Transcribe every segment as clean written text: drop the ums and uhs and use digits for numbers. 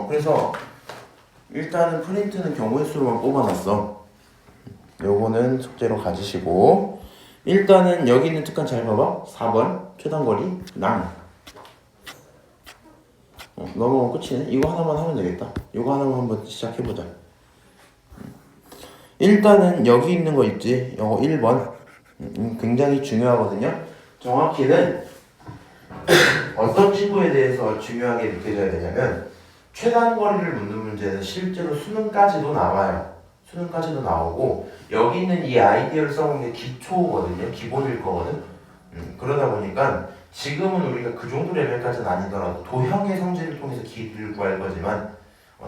그래서 일단은 프린트는 경우의 수로만 뽑아놨어. 요거는 숙제로 가지시고, 일단은 여기 있는 특간 잘 봐봐. 4번 최단거리 낭. 넘어가면 끝이네. 이거 하나만 하면 되겠다. 이거 하나만 한번 시작해보자. 일단은 여기 있는 거 있지. 요거 1번. 굉장히 중요하거든요. 정확히는 어떤 친구에 대해서 중요하게 느껴져야 되냐면, 최단거리를 묻는 문제는 실제로 수능까지도 나와요. 수능까지도 나오고, 여기 있는 이 아이디어를 써본 게 기초거든요. 기본일 거거든. 그러다 보니까 지금은 우리가 그 정도 레벨까지는 아니더라도 도형의 성질을 통해서 길이를 구할 거지만,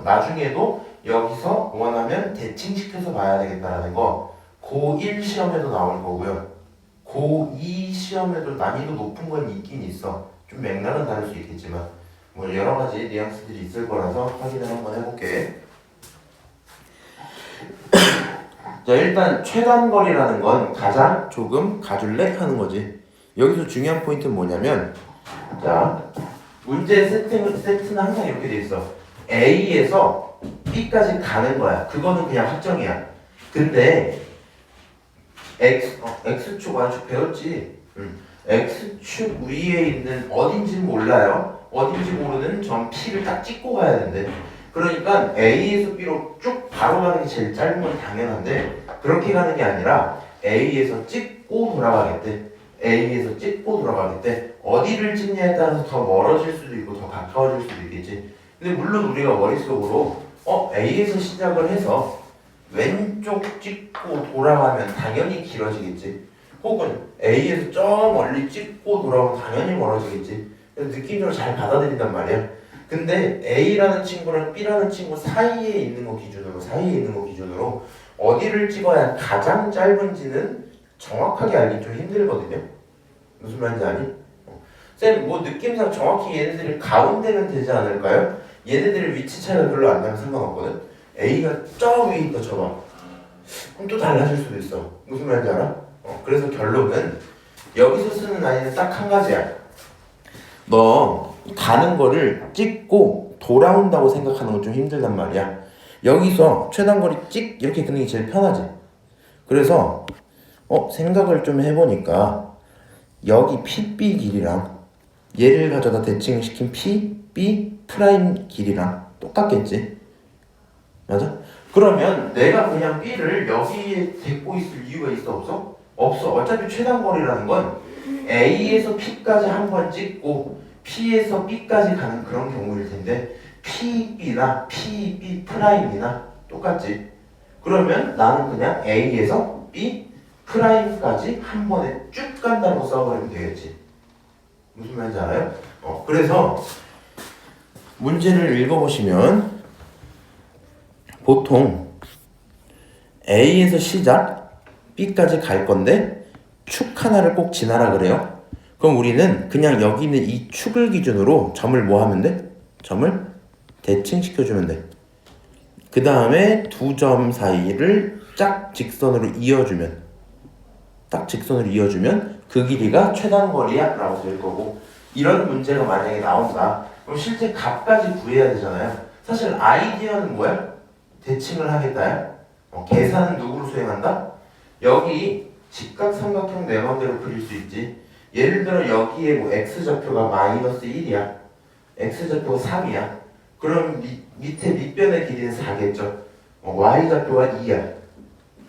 나중에도 여기서 원하면 대칭시켜서 봐야 되겠다라는 거 고1 시험에도 나올 거고요. 고2 시험에도 난이도 높은 건 있긴 있어. 좀 맥락은 다를 수 있겠지만 뭐 여러 가지 뉘앙스들이 있을 거라서 확인을 한번 해볼게. 자, 일단 최단거리라는 건 가장, 조금, 가줄래? 하는 거지. 여기서 중요한 포인트는 뭐냐면, 자, 문제 세트는 항상 이렇게 돼 있어. A에서 B까지 가는 거야. 그거는 그냥 확정이야. 근데 X축, Y축 배웠지? X축 위에 있는 어딘지는 몰라요. 어딘지 모르는 점 P를 딱 찍고 가야 된대. 그러니까 A에서 B로 쭉 바로 가는 게 제일 짧은 건 당연한데, 그렇게 가는 게 아니라 A에서 찍고 돌아가겠대. A에서 찍고 돌아가겠대. 어디를 찍냐에 따라서 더 멀어질 수도 있고 더 가까워질 수도 있겠지. 근데 물론 우리가 머릿속으로 A에서 시작을 해서 왼쪽 찍고 돌아가면 당연히 길어지겠지. 혹은 A에서 저 멀리 찍고 돌아오면 당연히 멀어지겠지. 그래서 느낌적으로 잘 받아들인단 말이야. 근데 A라는 친구랑 B라는 친구 사이에 있는 거 기준으로 어디를 찍어야 가장 짧은지는 정확하게 알기 좀 힘들거든요. 무슨 말인지 아니? 쌤, 뭐 느낌상 정확히 얘네들이 가운데면 되지 않을까요? 얘네들의 위치 차이가 별로 안 나면 상관없거든. A가 저 위에 있다 쳐봐. 그럼 또 달라질 수도 있어. 무슨 말인지 알아? 그래서 결론은 여기서 쓰는 아이는 딱 한 가지야. 너 가는 거를 찍고 돌아온다고 생각하는 건 좀 힘들단 말이야. 여기서 최단거리 찍 이렇게 끄는 게 제일 편하지. 그래서 생각을 좀 해보니까 여기 PB 길이랑 얘를 가져다 대칭시킨 PB 프라임 길이랑 똑같겠지. 맞아? 그러면 내가 그냥 B를 여기에 대고 있을 이유가 있어 없어? 없어. 어차피 최단거리라는 건 A에서 P까지 한 번 찍고 P에서 B까지 가는 그런 경우일 텐데, PB나 PB 프라임이나 똑같지. 그러면 나는 그냥 A에서 B 프라임까지 한 번에 쭉 간다고 써버리면 되겠지. 무슨 말인지 알아요? 그래서 문제를 읽어보시면 보통 A에서 시작 B까지 갈 건데 축 하나를 꼭 지나라 그래요. 그럼 우리는 그냥 여기 있는 이 축을 기준으로 점을 뭐 하면 돼? 점을 대칭시켜주면 돼. 그 다음에 두 점 사이를 쫙 직선으로 이어주면 그 길이가 최단거리야 라고 될 거고, 이런 문제가 만약에 나온다. 그럼 실제 값까지 구해야 되잖아요. 사실 아이디어는 뭐야? 대칭을 하겠다야. 계산은 누구로 수행한다? 여기 직각삼각형 내 맘대로 그릴 수 있지. 예를 들어 여기에 뭐 x좌표가 마이너스 1이야. x좌표가 3이야. 그럼 밑에 밑변의 길이는 4겠죠. y좌표가 2야.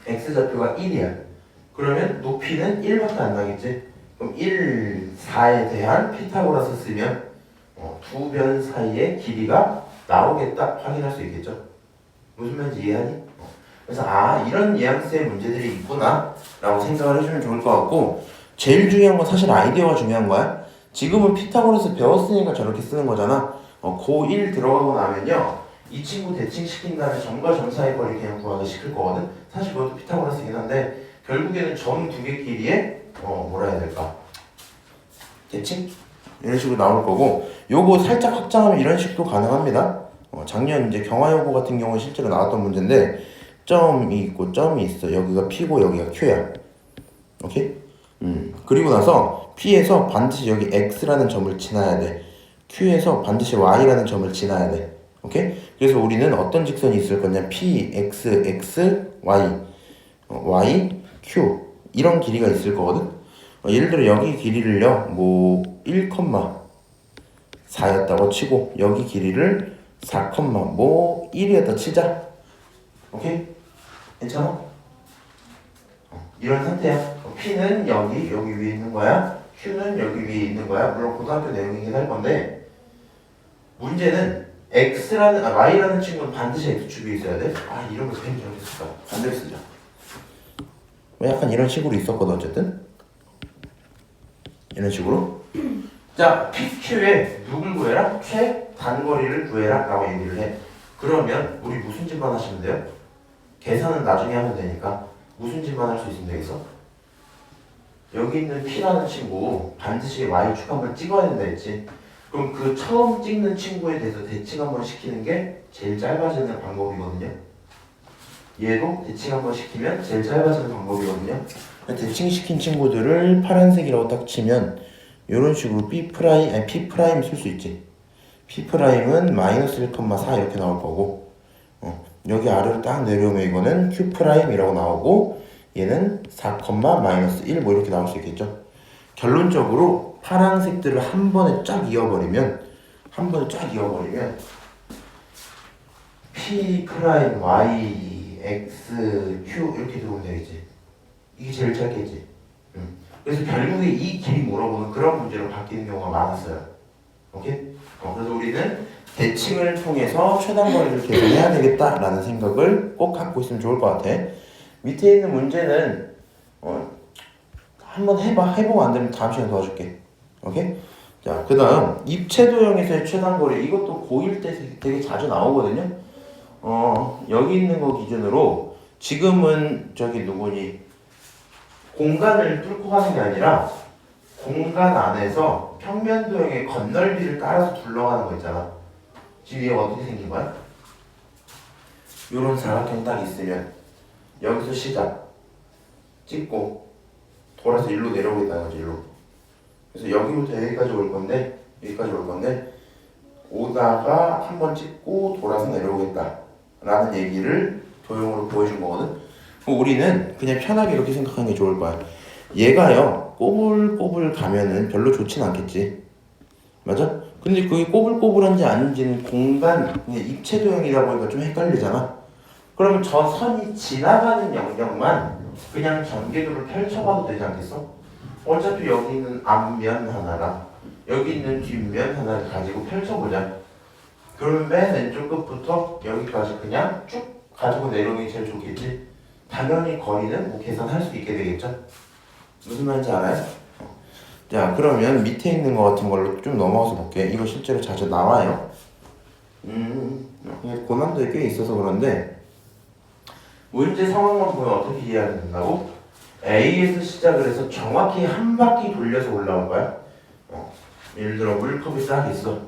x좌표가 1이야. 그러면 높이는 1밖에 안 나겠지. 그럼 1, 4에 대한 피타고라스 쓰면 두 변 사이의 길이가 나오겠다 확인할 수 있겠죠. 무슨 말인지 이해하니? 그래서 이런 뉘앙스의 문제들이 있구나 라고 생각을 해주면 좋을 것 같고, 제일 중요한 건 사실 아이디어가 중요한 거야. 지금은 피타고라스 배웠으니까 저렇게 쓰는 거잖아. 고1 들어가고 나면요, 이 친구 대칭시킨 다음에 점과 점 사이 거리 그냥 구하기 시킬 거거든. 사실 그것도 피타고라스이긴 한데 결국에는 점 두 개 길이에 뭐라 해야 될까? 대칭? 이런 식으로 나올 거고, 요거 살짝 확장하면 이런 식도 가능합니다. 작년 이제 경화여고 같은 경우는 실제로 나왔던 문제인데, 점이 있고 점이 있어. 여기가 P고 여기가 Q야. 오케이? 그리고 나서 P에서 반드시 여기 X라는 점을 지나야 돼. Q에서 반드시 Y라는 점을 지나야 돼. 오케이? 그래서 우리는 어떤 직선이 있을 거냐? P, X, X, Y, Y, Q 이런 길이가 있을 거거든. 예를 들어 여기 길이를요, 뭐 1,4였다고 치고 여기 길이를 4, 뭐 1이었다 치자. 오케이? 괜찮아? 이런 상태야. P는 여기 위에 있는 거야. Q는 여기 위에 있는 거야. 물론 고등학교 내용이긴 할 건데 문제는 Y라는 친구는 반드시 X축이 있어야 돼. 이런 거 괜히 잘못했을까? 반대로 쓰자. 약간 이런 식으로 있었거든 어쨌든. 이런 식으로. 자, PQ에 누굴 구해라? 최단거리를 구해라 라고 얘기를 해. 그러면 우리 무슨 짓만 하시면 돼요? 계산은 나중에 하면 되니까 무슨 짓만 할 수 있으면 되겠어? 여기 있는 P라는 친구 반드시 Y축 한번 찍어야 된다 했지. 그럼 그 처음 찍는 친구에 대해서 대칭 한번 시키는 게 제일 짧아지는 방법이거든요. 얘도 대칭 한번 시키면 제일 짧아지는 방법이거든요. 대칭시킨 친구들을 파란색이라고 딱 치면 이런 식으로 P' 쓸 수 있지. P'은 마이너스 1,4 이렇게 나올 거고, 여기 아래로 딱 내려오면 이거는 Q'이라고 나오고, 얘는 4, 마이너스 1 뭐 이렇게 나올 수 있겠죠. 결론적으로 파란색들을 한 번에 쫙 이어버리면 P', Y, X, Q 이렇게 들어오면 되겠지. 이게 제일 짧겠지. 그래서 결국에 이 길이 물어보는 그런 문제로 바뀌는 경우가 많았어요. 오케이? 그래서 우리는 대칭을 통해서 최단거리를 계산해야 되겠다라는 생각을 꼭 갖고 있으면 좋을 것 같아. 밑에 있는 문제는 한번 해보고 안 되면 다음 시간에 도와줄게. 오케이? 자, 그 다음 입체도형에서의 최단거리. 이것도 고1 때 되게 자주 나오거든요. 여기 있는 거 기준으로 지금은 저기 누구니 공간을 뚫고 가는 게 아니라 공간 안에서 평면도형의 건널비를 따라서 둘러가는 거 있잖아. 지금 얘가 어떻게 생긴 거야? 요런 사각형 딱 있으면 여기서 시작 찍고 돌아서 일로 내려오겠다는 거지. 일로. 그래서 여기부터 여기까지 올 건데 오다가 한번 찍고 돌아서 내려오겠다 라는 얘기를 도형으로 보여준 거거든. 우리는 그냥 편하게 이렇게 생각하는 게 좋을 거야. 얘가요 꼬불꼬불 가면은 별로 좋진 않겠지. 맞아? 근데 그게 꼬불꼬불한지 아닌지는 공간 입체도형이다 보니까 좀 헷갈리잖아. 그러면 저 선이 지나가는 영역만 그냥 전개도를 펼쳐봐도 되지 않겠어? 어차피 여기 있는 앞면 하나랑 여기 있는 뒷면 하나를 가지고 펼쳐보자. 그러면 맨 왼쪽 끝부터 여기까지 그냥 쭉 가지고 내려오는 게 제일 좋겠지. 당연히 거리는 뭐 계산할 수 있게 되겠죠. 무슨 말인지 알아요? 자, 그러면 밑에 있는 거 같은 걸로 좀 넘어가서 볼게. 이거 실제로 자주 나와요. 고난도에 꽤 있어서 그런데 문제 상황만 보면 어떻게 이해하면 된다고? A에서 시작을 해서 정확히 한 바퀴 돌려서 올라올 거야. 예를 들어 물컵이 딱 있어.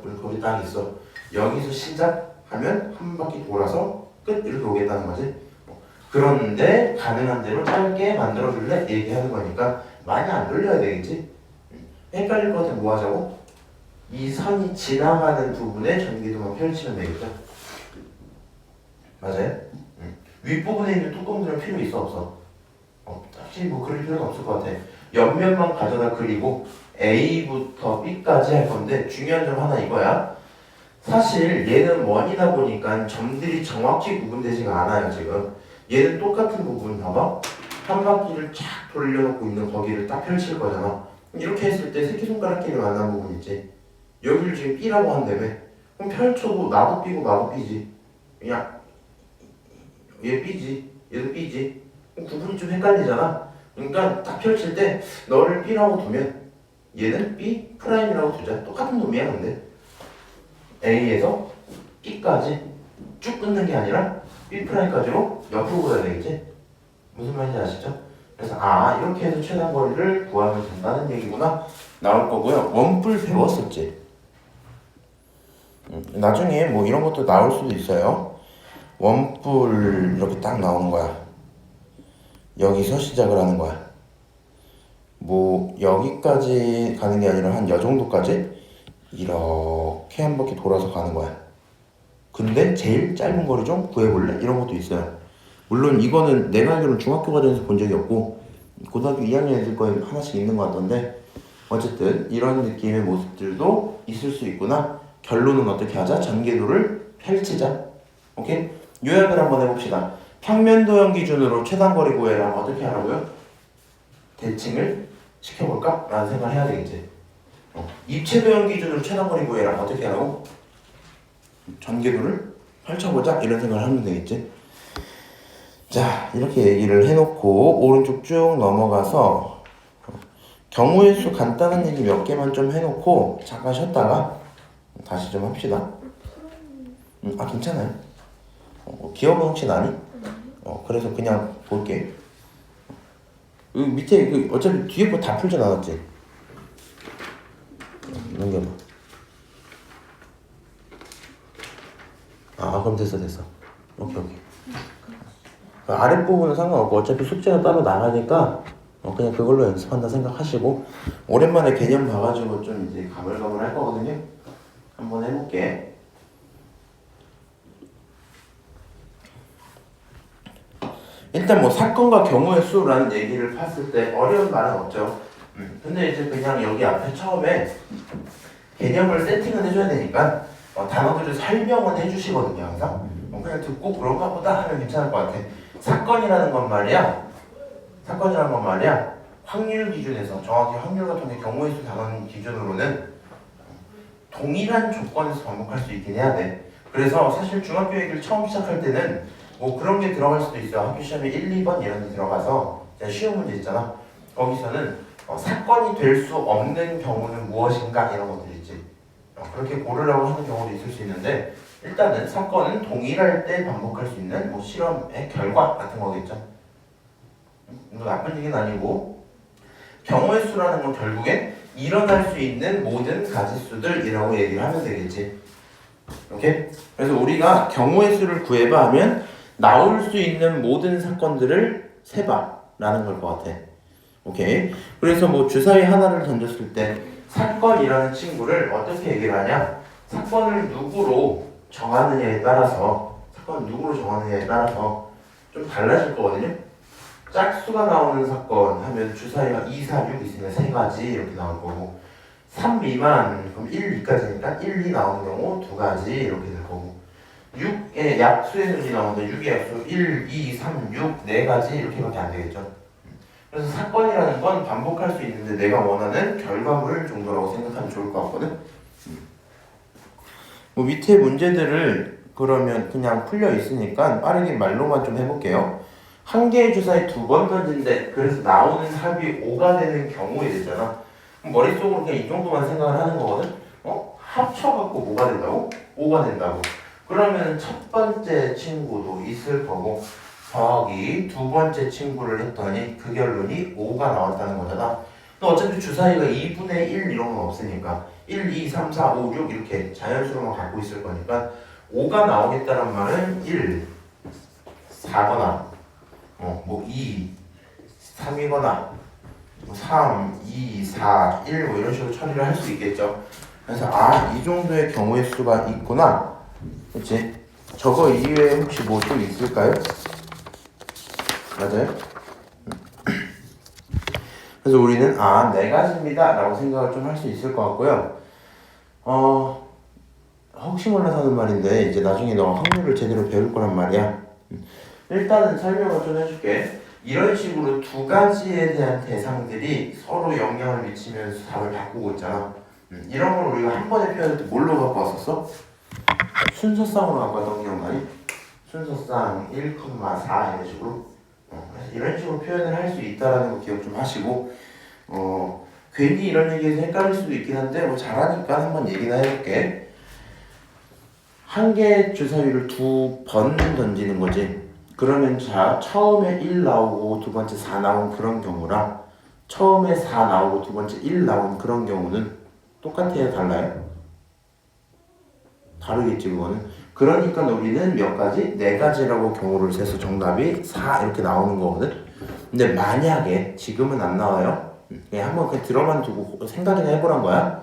여기서 시작하면 한 바퀴 돌아서 끝 이렇게 오겠다는 거지. 그런데 가능한 대로 짧게 만들어줄래? 얘기하는 거니까 많이 안 돌려야 되겠지? 헷갈릴 것 같으면 뭐 하자고? 이 선이 지나가는 부분에 전기도만 펼치면 되겠죠? 맞아요? 윗부분에 있는 뚜껑들은 필요 있어 없어? 딱히 뭐 그릴 필요는 없을 것 같아. 옆면만 가져다 그리고 A부터 B까지 할 건데 중요한 점 하나 이거야. 사실 얘는 원이다 보니까 점들이 정확히 구분되지가 않아요 지금. 얘는 똑같은 부분 봐봐. 한 바퀴를 쫙 돌려놓고 있는 거기를 딱 펼칠 거잖아. 이렇게 했을 때 새끼손가락끼리 만난 부분 있지. 여기를 지금 B라고 한다며. 그럼 펼쳐도 나도 B고 나도 B지. 그냥 얘 B지 얘도 B지. 그럼 구분이 좀 헷갈리잖아. 그러니까 딱 펼칠 때 너를 B라고 두면 얘는 B 프라임이라고 두자. 똑같은 놈이야 근데 A에서 B까지 쭉 끊는 게 아니라 B 프라임까지로 옆으로 가야 되겠지? 무슨 말인지 아시죠? 그래서 이렇게 해서 최단거리를 구하면 된다는 얘기구나 나올 거고요. 원뿔 배웠었지? 나중에 뭐 이런 것도 나올 수도 있어요. 원뿔 이렇게 딱 나오는 거야. 여기서 시작을 하는 거야. 뭐 여기까지 가는 게 아니라 한 요 정도까지 이렇게 한 바퀴 돌아서 가는 거야. 근데 제일 짧은 거리 좀 구해볼래? 이런 것도 있어요. 물론 이거는 내가 알기로는 중학교 과정에서 본 적이 없고 고등학교 2학년 애들 거에 하나씩 있는 것 같던데, 어쨌든 이런 느낌의 모습들도 있을 수 있구나. 결론은 어떻게 하자? 전개도를 펼치자. 오케이? 요약을 한번 해봅시다. 평면도형 기준으로 최단거리 구해라. 어떻게 하라고요? 대칭을 시켜볼까? 라는 생각을 해야 되겠지. 입체도형 기준으로 최단거리 구해라. 어떻게 하라고? 전개도를 펼쳐보자. 이런 생각을 하면 되겠지. 자, 이렇게 얘기를 해놓고 오른쪽 쭉 넘어가서 경우의 수 간단한 얘기 몇 개만 좀 해놓고 잠깐 쉬었다가 다시 좀 합시다. 괜찮아요. 기억은 혹시 나니? 그래서 그냥 볼게. 여기 밑에 어차피 뒤에 거 다 풀지 않았지? 넘겨봐. 그럼 됐어. 오케이. 아랫부분은 상관없고 어차피 숙제가 따로 나가니까 그냥 그걸로 연습한다 생각하시고, 오랜만에 개념 봐가지고 좀 이제 가물가물 할 거거든요. 한번 해볼게. 일단 뭐 사건과 경우의 수라는 얘기를 봤을 때 어려운 말은 없죠. 근데 이제 그냥 여기 앞에 처음에 개념을 세팅은 해줘야 되니까 단어들을 설명은 해주시거든요, 항상. 그냥 듣고 그런가 보다 하면 괜찮을 것 같아. 사건이라는 건 말이야, 확률 기준에서, 정확히 확률과 통계 경우의 수 단원 기준으로는 동일한 조건에서 반복할 수 있긴 해야 돼. 그래서 사실 중학교 얘기를 처음 시작할 때는 뭐 그런 게 들어갈 수도 있어요. 학교 시험에 1, 2번 이런 데 들어가서 쉬운 문제 있잖아. 거기서는 사건이 될 수 없는 경우는 무엇인가 이런 것들이 있지. 그렇게 고르라고 하는 경우도 있을 수 있는데, 일단은 사건은 동일할 때 반복할 수 있는 뭐 실험의 결과 같은 거겠죠. 나쁜 얘기는 아니고, 경우의 수라는 건 결국엔 일어날 수 있는 모든 가지수들이라고 얘기를 하면 되겠지. 오케이? 그래서 우리가 경우의 수를 구해봐 하면 나올 수 있는 모든 사건들을 세봐 라는 걸 것 같아. 오케이? 그래서 뭐 주사위 하나를 던졌을 때 사건이라는 친구를 어떻게 얘기를 하냐? 사건을 누구로 정하느냐에 따라서 좀 달라질 거거든요. 짝수가 나오는 사건 하면 주사위가 2, 4, 6 있으면 3가지 이렇게 나올 거고, 3 미만 그럼 1, 2까지니까 1, 2 나오는 경우 2가지 이렇게 될 거고, 6의 약수의 순위 나오는데 6의 약수 1, 2, 3, 6 4가지 이렇게밖에 안 되겠죠. 그래서 사건이라는 건 반복할 수 있는데 내가 원하는 결과물 정도라고 생각하면 좋을 것 같거든. 뭐 밑에 문제들을 그러면 그냥 풀려 있으니까 빠르게 말로만 좀 해볼게요. 한 개의 주사위 2번 던진데 그래서 나오는 합이 5가 되는 경우에 되잖아. 머릿속으로 그냥 이 정도만 생각을 하는 거거든. 합쳐갖고 뭐가 된다고? 5가 된다고. 그러면 첫 번째 친구도 있을 거고 더하기 두 번째 친구를 했더니 그 결론이 5가 나왔다는 거잖아. 또 어차피 주사위가 2분의 1 이런 건 없으니까 1, 2, 3, 4, 5, 6 이렇게 자연수로만 갖고 있을 거니까 5가 나오겠다는 말은 1, 4거나 뭐 2, 3이거나 뭐 3, 2, 4, 1 뭐 이런 식으로 처리를 할 수 있겠죠. 그래서 이 정도의 경우의 수가 있구나. 그치? 저거 이외에 혹시 뭐 또 있을까요? 맞아요? 그래서 우리는 4가지입니다 라고 생각을 좀 할 수 있을 것 같고요. 혹시 몰라서 하는 말인데 이제 나중에 너가 확률을 제대로 배울 거란 말이야. 일단은 설명을 좀 해줄게. 이런 식으로 2가지에 대한 대상들이 서로 영향을 미치면서 답을 바꾸고 있잖아. 이런 걸 우리가 한 번에 표현할 때 뭘로 갖고 왔었어? 순서쌍으로 갖고 왔던 기억나니? 순서쌍 1,4 이런 식으로. 이런 식으로 표현을 할 수 있다는 거 기억 좀 하시고, 괜히 이런 얘기에서 헷갈릴 수도 있긴 한데 뭐 잘하니까 한번 얘기나 해볼게. 한 개의 주사위를 2번 던지는 거지. 그러면 자, 처음에 1 나오고 두 번째 4 나온 그런 경우랑 처음에 4 나오고 두 번째 1 나온 그런 경우는 똑같아요? 달라요? 다르겠지 그거는. 그러니까 우리는 몇 가지? 4가지라고 경우를 세서 정답이 4 이렇게 나오는 거거든. 근데 만약에 지금은 안 나와요. 그냥 한번 그냥 들어만 두고 생각이나 해보란 거야.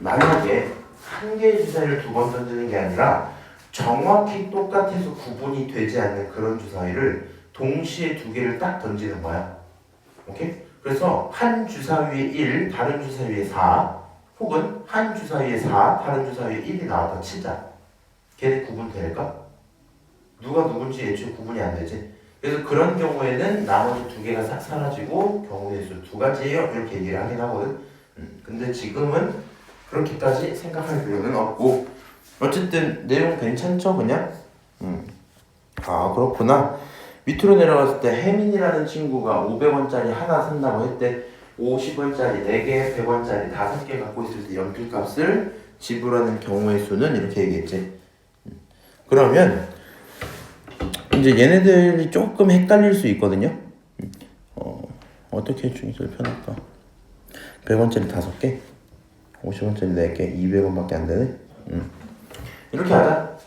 만약에 한 개의 주사위를 2번 던지는 게 아니라 정확히 똑같아서 구분이 되지 않는 그런 주사위를 동시에 두 개를 딱 던지는 거야. 오케이? 그래서 한 주사위에 1, 다른 주사위에 4, 혹은 한 주사위에 4, 다른 주사위에 1이 나왔다 치자. 걔네 구분될까? 누가 누군지 애초에 구분이 안 되지. 그래서 그런 경우에는 나머지 두 개가 싹 사라지고 경우의 수 두 가지예요. 이렇게 얘기를 하긴 하거든. 근데 지금은 그렇게까지 생각할 필요는 없고, 어쨌든 내용 괜찮죠, 그냥? 아, 그렇구나. 밑으로 내려갔을 때 혜민이라는 친구가 500원짜리 하나 산다고 했대. 50원짜리 4개, 100원짜리 5개 갖고 있을 때 연필값을 지불하는 경우의 수는 이렇게 얘기했지. 그러면 이제 얘네들이 조금 헷갈릴 수 있거든요. 어떻게 해주기 제일 편할까? 100원짜리 5개, 50원짜리 4개, 200원밖에 안 되네. 이렇게 하자.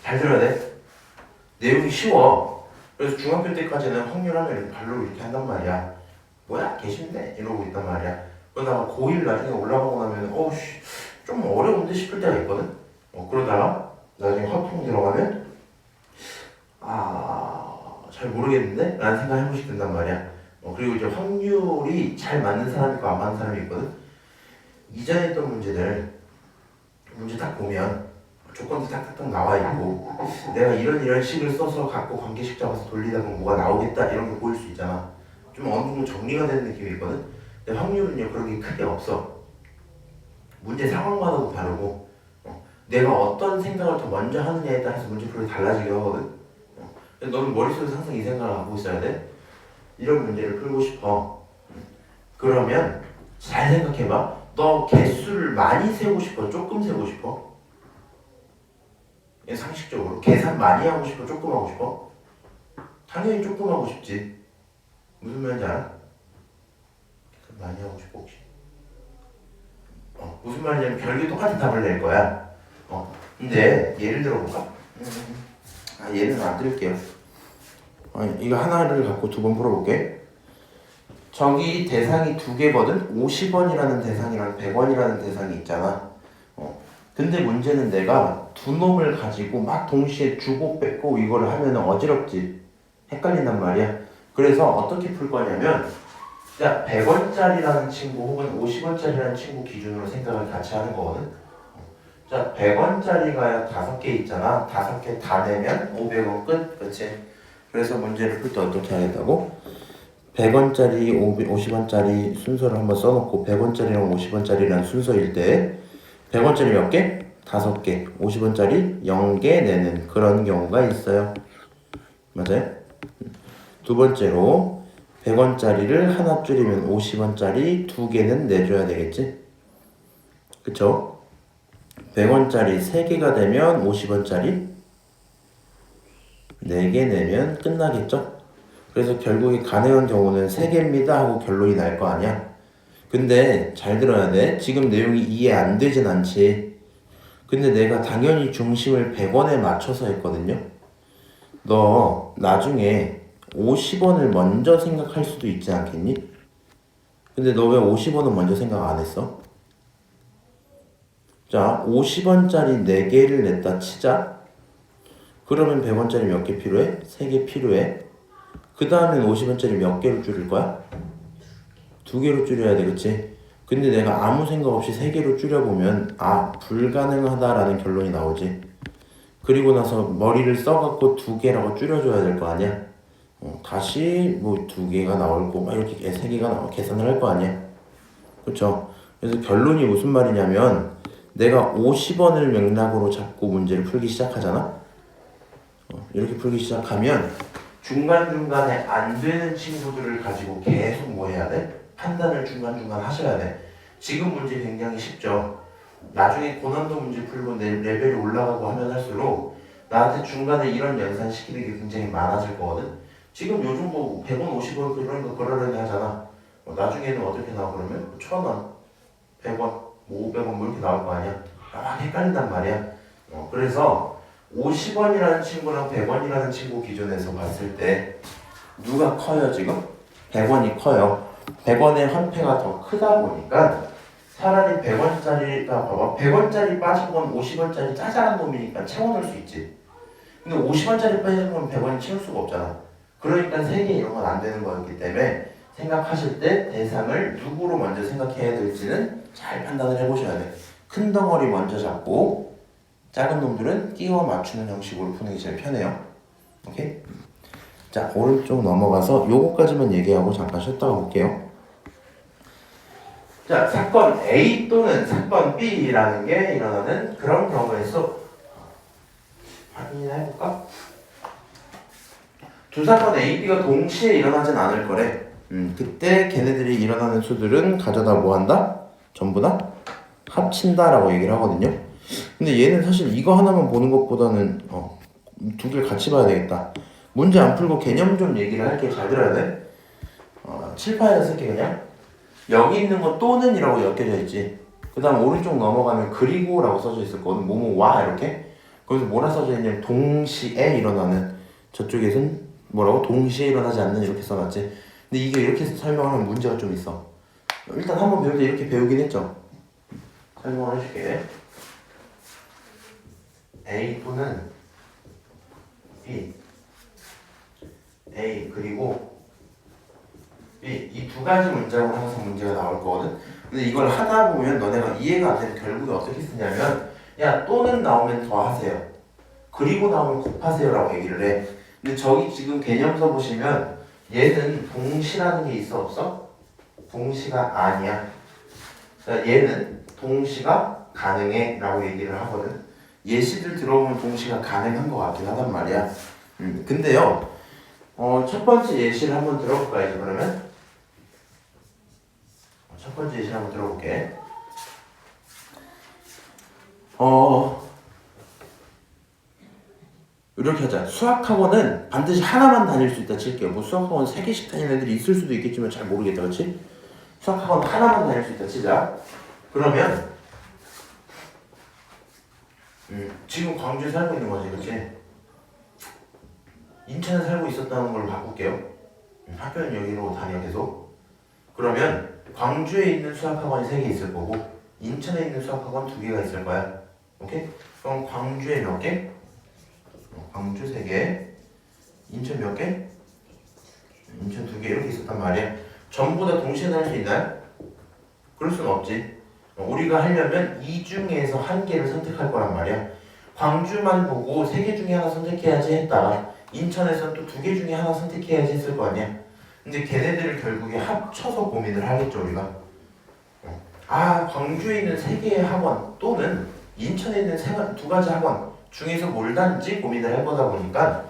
잘 들어야 돼. 내용이 쉬워. 그래서 중학교 때까지는 확률하면 발로 이렇게 한단 말이야. 뭐야? 개쉽네? 이러고 있단 말이야. 그러다가 고1 나중에 올라가고 나면 좀 어려운데 싶을 때가 있거든. 그러다가 나중에 화풍 들어가면 잘 모르겠는데? 라는 생각 한 번씩 든단 말이야. 그리고 이제 확률이 잘 맞는 사람이 있고 안 맞는 사람이 있거든. 이전에 했던 문제 딱 보면 조건도 딱딱딱 나와 있고 내가 이런 식을 써서 갖고 관계식 잡아서 돌리다 보면 뭐가 나오겠다 이런 게 보일 수 있잖아. 좀 어느 정도 정리가 되는 느낌이 있거든. 근데 확률은요 그런 게 크게 없어. 문제 상황마다도 다르고 내가 어떤 생각을 더 먼저 하느냐에 따라서 문제풀이 달라지기도 하거든. 너는 머릿속에서 항상 이 생각을 갖고 있어야 돼. 이런 문제를 풀고 싶어. 그러면 잘 생각해봐. 너 개수를 많이 세고 싶어? 조금 세고 싶어? 상식적으로 계산 많이 하고 싶어? 조금 하고 싶어? 당연히 조금 하고 싶지. 무슨 말인지 알아? 계산 많이 하고 싶어 혹시? 무슨 말이냐면 별개 똑같은 답을 낼 거야. 근데 예를 들어볼까? 얘는 안 드릴게요. 이거 하나를 갖고 두 번 풀어볼게. 저기 대상이 두 개거든? 50원이라는 대상이랑 100원이라는 대상이 있잖아. 근데 문제는 내가 두 놈을 가지고 막 동시에 주고 뺏고 이거를 하면 어지럽지. 헷갈린단 말이야. 그래서 어떻게 풀 거냐면, 자, 100원짜리라는 친구 혹은 50원짜리라는 친구 기준으로 생각을 같이 하는 거거든. 자, 100원짜리가 5개 있잖아. 5개 다 내면 500원 끝. 그치? 그래서 문제를 풀 때 어떻게 하겠다고? 100원짜리, 50원짜리 순서를 한번 써놓고 100원짜리랑 50원짜리라는 순서일 때 100원짜리 몇 개? 5개. 50원짜리 0개 내는 그런 경우가 있어요. 맞아요? 두 번째로 100원짜리를 하나 줄이면 50원짜리 2개는 내줘야 되겠지? 그쵸? 100원짜리 3개가 되면 50원짜리 4개 내면 끝나겠죠? 그래서 결국에 가능한 경우는 3개입니다 하고 결론이 날 거 아니야? 근데 잘 들어야 돼. 지금 내용이 이해 안 되진 않지. 근데 내가 당연히 중심을 100원에 맞춰서 했거든요. 너 나중에 50원을 먼저 생각할 수도 있지 않겠니? 근데 너 왜 50원은 먼저 생각 안 했어? 자, 50원짜리 4개를 냈다 치자. 그러면 100원짜리 몇 개 필요해? 3개 필요해. 그 다음엔 50원짜리 몇 개로 줄일 거야? 2개로 줄여야 돼, 그치? 근데 내가 아무 생각 없이 3개로 줄여보면 불가능하다라는 결론이 나오지. 그리고 나서 머리를 써갖고 2개라고 줄여줘야 될 거 아니야? 다시 2개가 나올고 막 이렇게 3개가 계산을 할 거 아니야? 그쵸? 그래서 결론이 무슨 말이냐면 내가 50원을 맥락으로 잡고 문제를 풀기 시작하잖아? 이렇게 풀기 시작하면 중간중간에 안 되는 친구들을 가지고 계속 뭐 해야 돼? 판단을 중간중간 하셔야 돼. 지금 문제 굉장히 쉽죠. 나중에 고난도 문제 풀고 내 레벨이 올라가고 하면 할수록 나한테 중간에 이런 연산 시키는 게 굉장히 많아질 거거든. 지금 요즘 100원, 50원 그런 거 그러려니 하잖아. 나중에는 어떻게 나와 그러면 1000원, 100원, 500원 뭐 이렇게 나올 거 아니야. 막 헷갈린단 말이야. 그래서 50원이라는 친구랑 100원이라는 친구 기준에서 봤을 때 누가 커요 지금? 100원이 커요. 100원의 환폐가 더 크다 보니까 차라리 100원짜리가 봐봐. 100원짜리 빠진 건 50원짜리 짜잘한 놈이니까 채워넣을 수 있지. 근데 50원짜리 빠진 건 100원이 채울 수가 없잖아. 그러니까 3개 이런 건 안 되는 거였기 때문에 생각하실 때 대상을 누구로 먼저 생각해야 될지는 잘 판단을 해보셔야 돼. 큰 덩어리 먼저 잡고 작은 놈들은 끼워 맞추는 형식으로 푸는 게 제일 편해요. 오케이? 자, 오른쪽 넘어가서 요거까지만 얘기하고 잠깐 쉬었다가 볼게요. 자, 사건 A 또는 사건 B라는 게 일어나는 그런 경우가 있어. 확인이나 해볼까? 두 사건 A, B가 동시에 일어나진 않을 거래. 그때 걔네들이 일어나는 수들은 가져다 뭐 한다? 전부 다 합친다라고 얘기를 하거든요. 근데 얘는 사실 이거 하나만 보는 것보다는 두 개를 같이 봐야 되겠다. 문제 안 풀고 개념 좀 얘기를 할게. 잘 들어야 돼. 칠판에다 쓸게 그냥. 여기 있는 거 또는 이라고 엮여져 있지. 그 다음 오른쪽 넘어가면 그리고 라고 써져 있었거든. 뭐뭐와 이렇게. 거기서 뭐라 써져 있냐면 동시에 일어나는. 저쪽에선 뭐라고? 동시에 일어나지 않는 이렇게 써놨지. 근데 이게 이렇게 설명하면 문제가 좀 있어. 일단 한번 배울 때 이렇게 배우긴 했죠. 설명을 해줄게. A 또는 B, A 그리고 B, 이 두 가지 문장으로 항상 문제가 나올 거거든. 근데 이걸 하다 보면 너네가 이해가 안 되면 결국에 어떻게 쓰냐면 야 또는 나오면 더 하세요, 그리고 나오면 곱하세요 라고 얘기를 해. 근데 저기 지금 개념서 보시면 얘는 동시라는 게 있어 없어? 동시가 아니야. 그러니까 얘는 동시가 가능해 라고 얘기를 하거든. 예시들 들어보면 동시가 가능한 것 같긴 하단 말이야. 근데요 첫 번째 예시를 한번 들어볼까 이제 그러면? 첫 번째 예시를 한번 들어볼게. 이렇게 하자. 수학학원은 반드시 하나만 다닐 수 있다 칠게요. 뭐 수학학원 3개씩 다니는 애들이 있을 수도 있겠지만 잘 모르겠다, 그렇지? 수학학원 하나만 다닐 수 있다 치자. 그러면 지금 광주에 살고 있는 거지, 그렇지? 인천에 살고 있었다는 걸로 바꿀게요. 학교는 여기로 다녀 계속. 그러면 광주에 있는 수학학원이 3개 있을 거고 인천에 있는 수학학원 2개가 있을 거야. 오케이? 그럼 광주에 몇 개? 광주 3개, 인천 몇 개? 인천 2개 이렇게 있었단 말이야. 전부 다 동시에 다닐 수 있나요? 그럴 수는 없지. 우리가 하려면 이 중에서 한 개를 선택할 거란 말이야. 광주만 보고 3개 중에 하나 선택해야지 했다가 인천에서 또 2개 중에 하나 선택해야지 했을 거 아니야. 근데 걔네들을 결국에 합쳐서 고민을 하겠죠 우리가. 광주에 있는 3개의 학원 또는 인천에 있는 2가지 학원 중에서 뭘 다닐지 고민을 해보다 보니까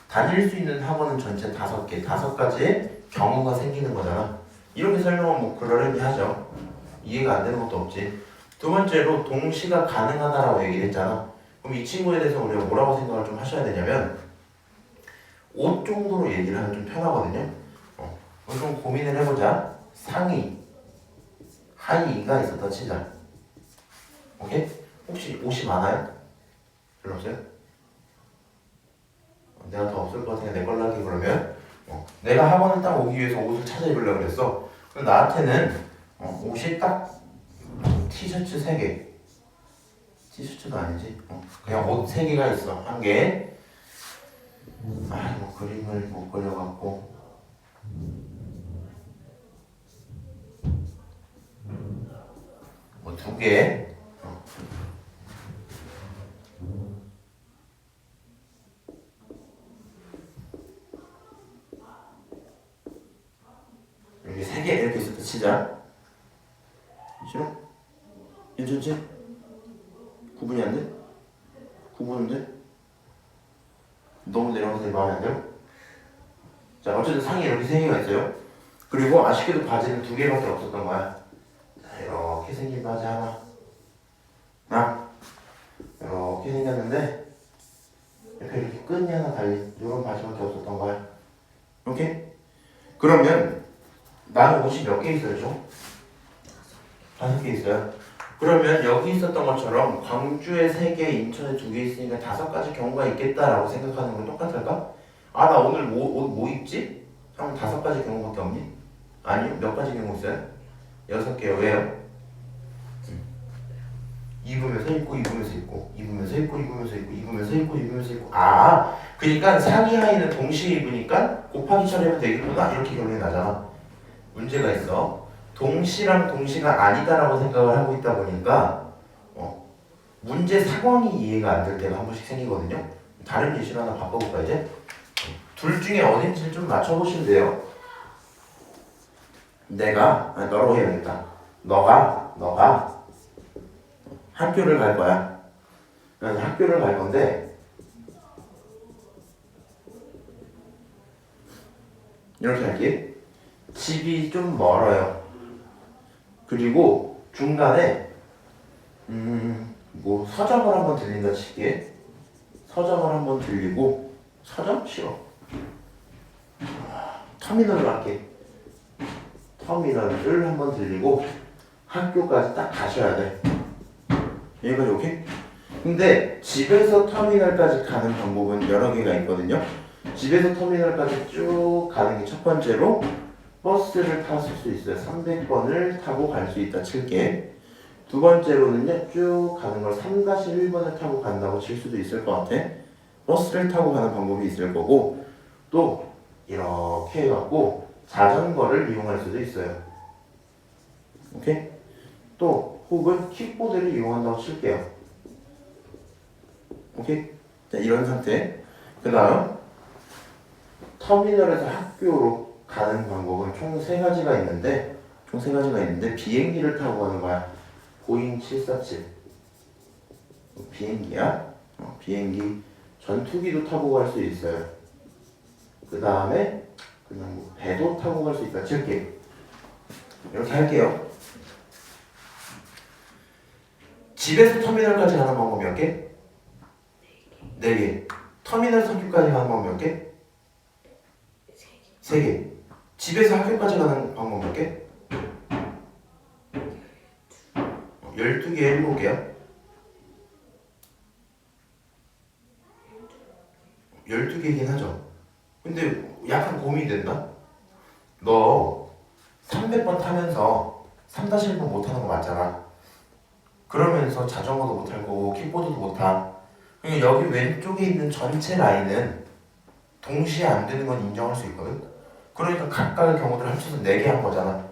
다닐 수 있는 학원은 전체 5개, 5가지의 경우가 생기는 거잖아. 이렇게 설명하면 뭐 그러려니 하죠. 이해가 안 되는 것도 없지. 두 번째로 동시가 가능하다라고 얘기를 했잖아. 그럼 이 친구에 대해서 우리가 뭐라고 생각을 좀 하셔야 되냐면 옷 정도로 얘기를 하면 좀 편하거든요. 좀 고민을 해보자. 상의, 하의가 있었다 치자. 오케이? 혹시 옷이 많아요? 별로 없어요? 내가 더 없을 것 같으니까 내 걸로 하기. 그러면 내가 학원을 딱 오기 위해서 옷을 찾아 입으려고 그랬어. 그럼 나한테는 옷이 딱 티셔츠 3개, 티셔츠도 아니지, 그냥 옷 3개가 있어. 한 개. 뭐 그림을 못 그려갖고 뭐 2개. 여기 3개 이렇게 있었다 치자. 싫어? 괜찮지? 구분이 안 돼? 구분은 돼? 너무 내려가서 내 마음에 안 들어? 자, 어쨌든 상이 이렇게 3개가 있어요. 그리고 아쉽게도 바지는 2개밖에 없었던 거야. 자, 이렇게 생긴 바지 하나. 이렇게 생겼는데 옆에 이렇게 끈이 하나 달린 이런 바지밖에 없었던 거야. 오케이? 그러면 나는 옷이 몇 개 있어요? 5개 있어요. 그러면 여기 있었던 것처럼 광주에 3개, 인천에 2개 있으니까 5가지 경우가 있겠다라고 생각하는 건 똑같을까? 나 오늘 뭐 입지? 한 5가지 경우밖에 없니? 아니요. 몇 가지 경우 있어요? 6개요. 왜요? 입으면서 있고 입으면서 있고 입으면서 있고 입으면서 있고 입으면서 있고 입으면서 있고 아 그러니까 상의 하의는 동시에 입으니까 곱하기 처리하면 되겠구나 이렇게 결론이 나잖아. 문제가 있어. 동시랑 동시가 아니다라고 생각을 하고 있다 보니까 문제 상황이 이해가 안 될 때가 한 번씩 생기거든요. 다른 예시를 하나 바꿔볼까 이제? 둘 중에 어딘지를 좀 맞춰보시면 돼요. 너로 해야겠다. 너가 학교를 갈 거야. 학교를 갈 건데 이렇게 할게. 집이 좀 멀어요. 그리고 중간에 뭐 서점을 한번 들린다 칠게. 서점을 한번 들리고 서점 싫어. 터미널을 할게. 터미널을 한번 들리고 학교까지 딱 가셔야 돼. 여기까지 오케이? 근데 집에서 터미널까지 가는 방법은 여러 개가 있거든요. 집에서 터미널까지 쭉 가는 게 첫 번째로 버스를 탔을 수 있어요. 300번을 타고 갈 수 있다 칠게. 두 번째로는요, 쭉 가는 걸 3-1번을 타고 간다고 칠 수도 있을 것 같아. 버스를 타고 가는 방법이 있을 거고, 또 이렇게 해갖고 자전거를 이용할 수도 있어요. 오케이? 또 혹은 킥보드를 이용한다고 칠게요. 오케이? 자, 이런 상태. 그 다음 터미널에서 학교로 가는 방법은 총 3가지가 있는데 비행기를 타고 가는 거야. 보잉 747 비행기야. 비행기 전투기도 타고 갈 수 있어요. 그 다음에 그냥 뭐 배도 타고 갈 수 있다 칠게. 이렇게 할게요. 집에서 터미널까지 가는 방법 몇 개? 4개. 터미널 석유까지 가는 방법 몇 개? 3개. 집에서 학교까지 가는 방법 몇 개? 12개, 7개야? 12개긴 하죠. 근데 약간 고민이 된다? 너 300번 타면서 3-1번 못하는 거 맞잖아. 그러면서 자전거도 못할 거고 킥보드도 못하. 그러니까 여기 왼쪽에 있는 전체 라인은 동시에 안 되는 건 인정할 수 있거든. 그러니까 각각의 경우들을 합쳐서 4개 한 거잖아.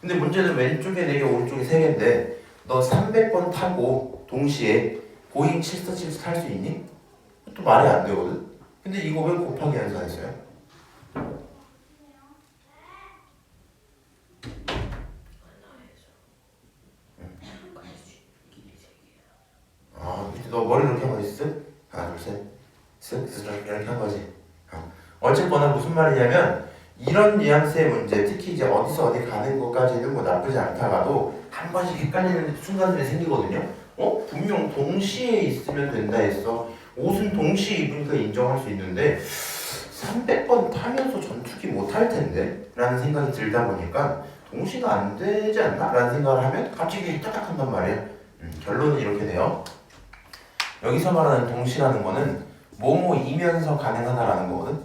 근데 문제는 왼쪽에 4개, 오른쪽에 3개인데 너 300번 타고 동시에 보잉 747 탈 수 있니? 또 말이 안 되거든. 근데 이거 왜 곱하기 연산했어요? 너 머리 이렇게 한 거지? 쓱? 하나, 둘, 셋. 쓱 이렇게 한 거지. 어쨌거나 무슨 말이냐면 이런 뉘앙스의 문제, 특히 이제 어디서 어디 가는 것까지는 뭐 나쁘지 않다가도 한 번씩 헷갈리는 순간들이 생기거든요. 분명 동시에 있으면 된다 했어. 옷은 동시에 입으니까 인정할 수 있는데 300번 타면서 전투기 못 할 텐데 라는 생각이 들다 보니까 동시가 안 되지 않나? 라는 생각을 하면 갑자기 딱딱한단 말이에요. 결론은 이렇게 돼요. 여기서 말하는 동시라는 거는 뭐뭐이면서 가능하다라는 거거든.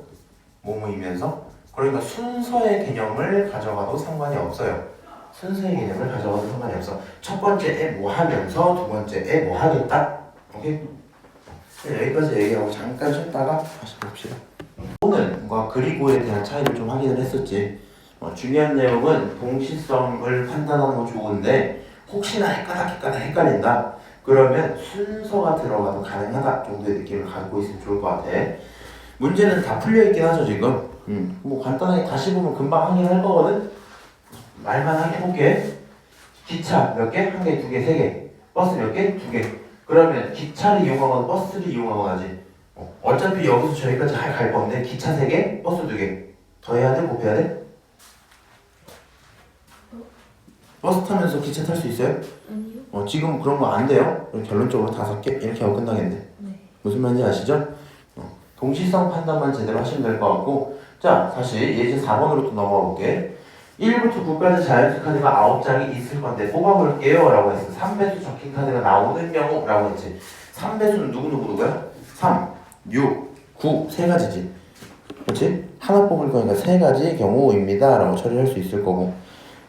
뭐뭐이면서. 그러니까 순서의 개념을 가져가도 상관이 없어요. 순서의 개념을 가져가도 상관이 없어. 첫 번째에 뭐 하면서 두 번째에 뭐 하겠다. 오케이? 여기까지 얘기하고 잠깐 쉬었다가 다시 봅시다. 또는과 그리고에 대한 차이를 좀 확인을 했었지. 중요한 내용은 동시성을 판단하는 건 좋은데 혹시나 헷갈린다. 그러면 순서가 들어가도 가능하다 정도의 느낌을 갖고 있으면 좋을 것 같아. 문제는 다 풀려있긴 하죠 지금. 뭐 간단하게 다시 보면 금방 확인할 거거든. 말만 해볼게. 기차 몇 개? 1개, 2개, 3개. 버스 몇 개? 2개. 그러면 기차를 이용하거나 버스를 이용하거나 하지. 어차피 여기서 저기까지 갈 건데 기차 3개, 버스 2개. 더 해야 돼? 곱해야 돼? 버스 타면서 기차 탈 수 있어요? 아니요. 지금 그런 거 안 돼요? 결론적으로 5개 이렇게 하고 끝나겠네. 네. 무슨 말인지 아시죠? 동시성 판단만 제대로 하시면 될 것 같고. 자, 다시 예제 4번으로 또 넘어가 볼게. 1부터 9까지 자연수 카드가 9장이 있을 건데 뽑아볼게요 라고 했어. 3배수 적힌 카드가 나오는 경우 라고 했지. 3배수는 누구야? 3, 6, 9 3가지지. 그렇지? 하나 뽑을 거니까 3가지 경우입니다 라고 처리할 수 있을 거고.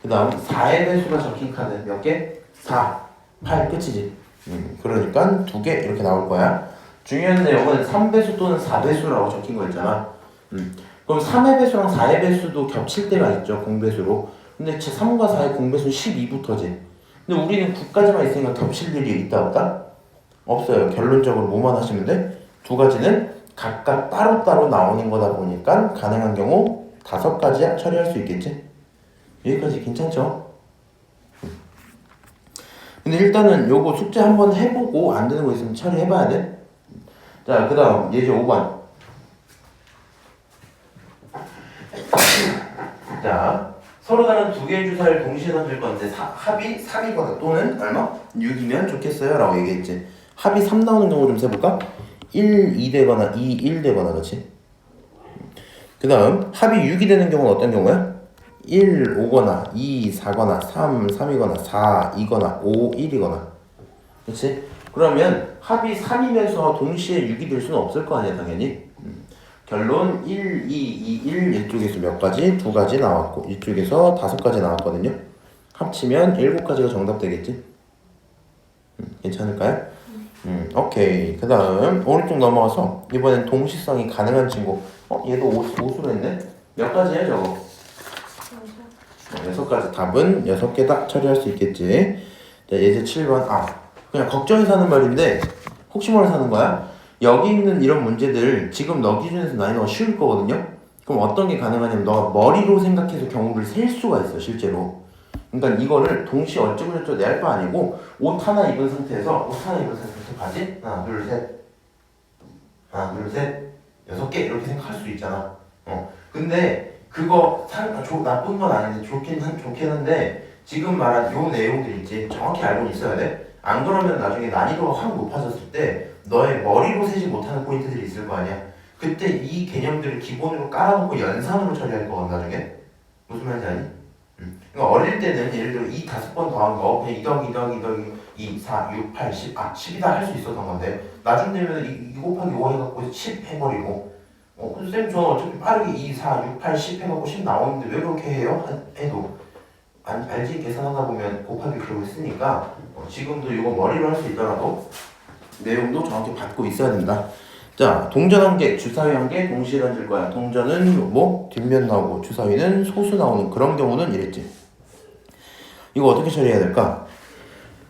그 다음 4의 배수가 적힌 카드 몇 개? 4, 8 끝이지. 그러니까 2개 이렇게 나올 거야. 중요한 내용은 3배수 또는 4배수라고 적힌 거 있잖아. 그럼 3의 배수랑 4의 배수도 겹칠 때가 있죠, 공배수로. 근데 3과 4의 공배수는 12부터지. 근데 우리는 9까지만 있으니까 겹칠 일이 있다 없다? 없어요. 결론적으로 뭐만 하시면 돼? 두 가지는 각각 따로따로 나오는 거다 보니까 가능한 경우 5가지 처리할 수 있겠지? 여기까지 괜찮죠? 근데 일단은 요거 숙제 한번 해보고 안 되는 거 있으면 처리해봐야 돼. 자, 그 다음 예제 5번. 자, 서로 다른 2개의 주사를 동시에 던질 건데 합이 3이거나 또는 얼마? 6이면 좋겠어요 라고 얘기했지. 합이 3 나오는 경우 좀 세볼까? 1, 2 되거나 2, 1 되거나 그렇지? 그 다음 합이 6이 되는 경우는 어떤 경우야? 1, 5거나 2, 4거나 3, 3이거나 4, 2거나 5, 1이거나 그렇지? 그러면 합이 3이면서 동시에 6이 될 수는 없을 거 아니야 당연히. 결론 1, 2, 2, 1 이쪽에서 몇 가지? 2가지 나왔고 이쪽에서 5가지 나왔거든요. 합치면 7가지가 정답 되겠지? 괜찮을까요? 오케이. 그 다음 오른쪽 넘어가서 이번엔 동시성이 가능한 친구. 얘도 오수로 했네? 몇 가지야 저거? 6가지. 답은 6개다 처리할 수 있겠지. 자, 예제 7번. 그냥 걱정해서 하는 말인데 혹시 몰라서 하는 거야? 여기 있는 이런 문제들 지금 너 기준에서 난이도가 쉬울 거거든요? 그럼 어떤 게 가능하냐면 너가 머리로 생각해서 경우를 셀 수가 있어 실제로. 그러니까 이거를 동시에 어쩌고저쩌고 내 할 바 아니고 옷 하나 입은 상태에서 바지 하나 둘셋 하나 둘셋 6개 이렇게 생각할 수 있잖아. 근데 그거 나쁜 건 아닌데 좋긴 한데 지금 말한 요 내용들 있지 정확히 알고 있어야 돼. 안 그러면 나중에 난이도가 확 높아졌을 때 너의 머리로 세지 못하는 포인트들이 있을 거 아니야. 그때 이 개념들을 기본으로 깔아놓고 연산으로 처리할 거거든 나중에. 무슨 말인지 아니? 그러니까 어릴 때는 예를 들어 5번 더한 거 그냥 2 더하기 2 더하기 2 더하기 2, 4, 6, 8, 10 10이다 할 수 있었던 건데 나중 되면 2 곱하기 5 해갖고 10 해버리고 쌤 저는 어차피 빠르게 2, 4, 6, 8, 10 해갖고 10 나오는데 왜 그렇게 해요? 해도 알지? 계산하다 보면 곱하기 결국 쓰니까 지금도 이거 머리로 할 수 있더라도 내용도 정확히 받고 있어야 된다. 자, 동전 1개, 주사위 1개 동시에 던질 거야. 동전은 뒷면 나오고 주사위는 소수 나오는 그런 경우는 이랬지. 이거 어떻게 처리해야 될까?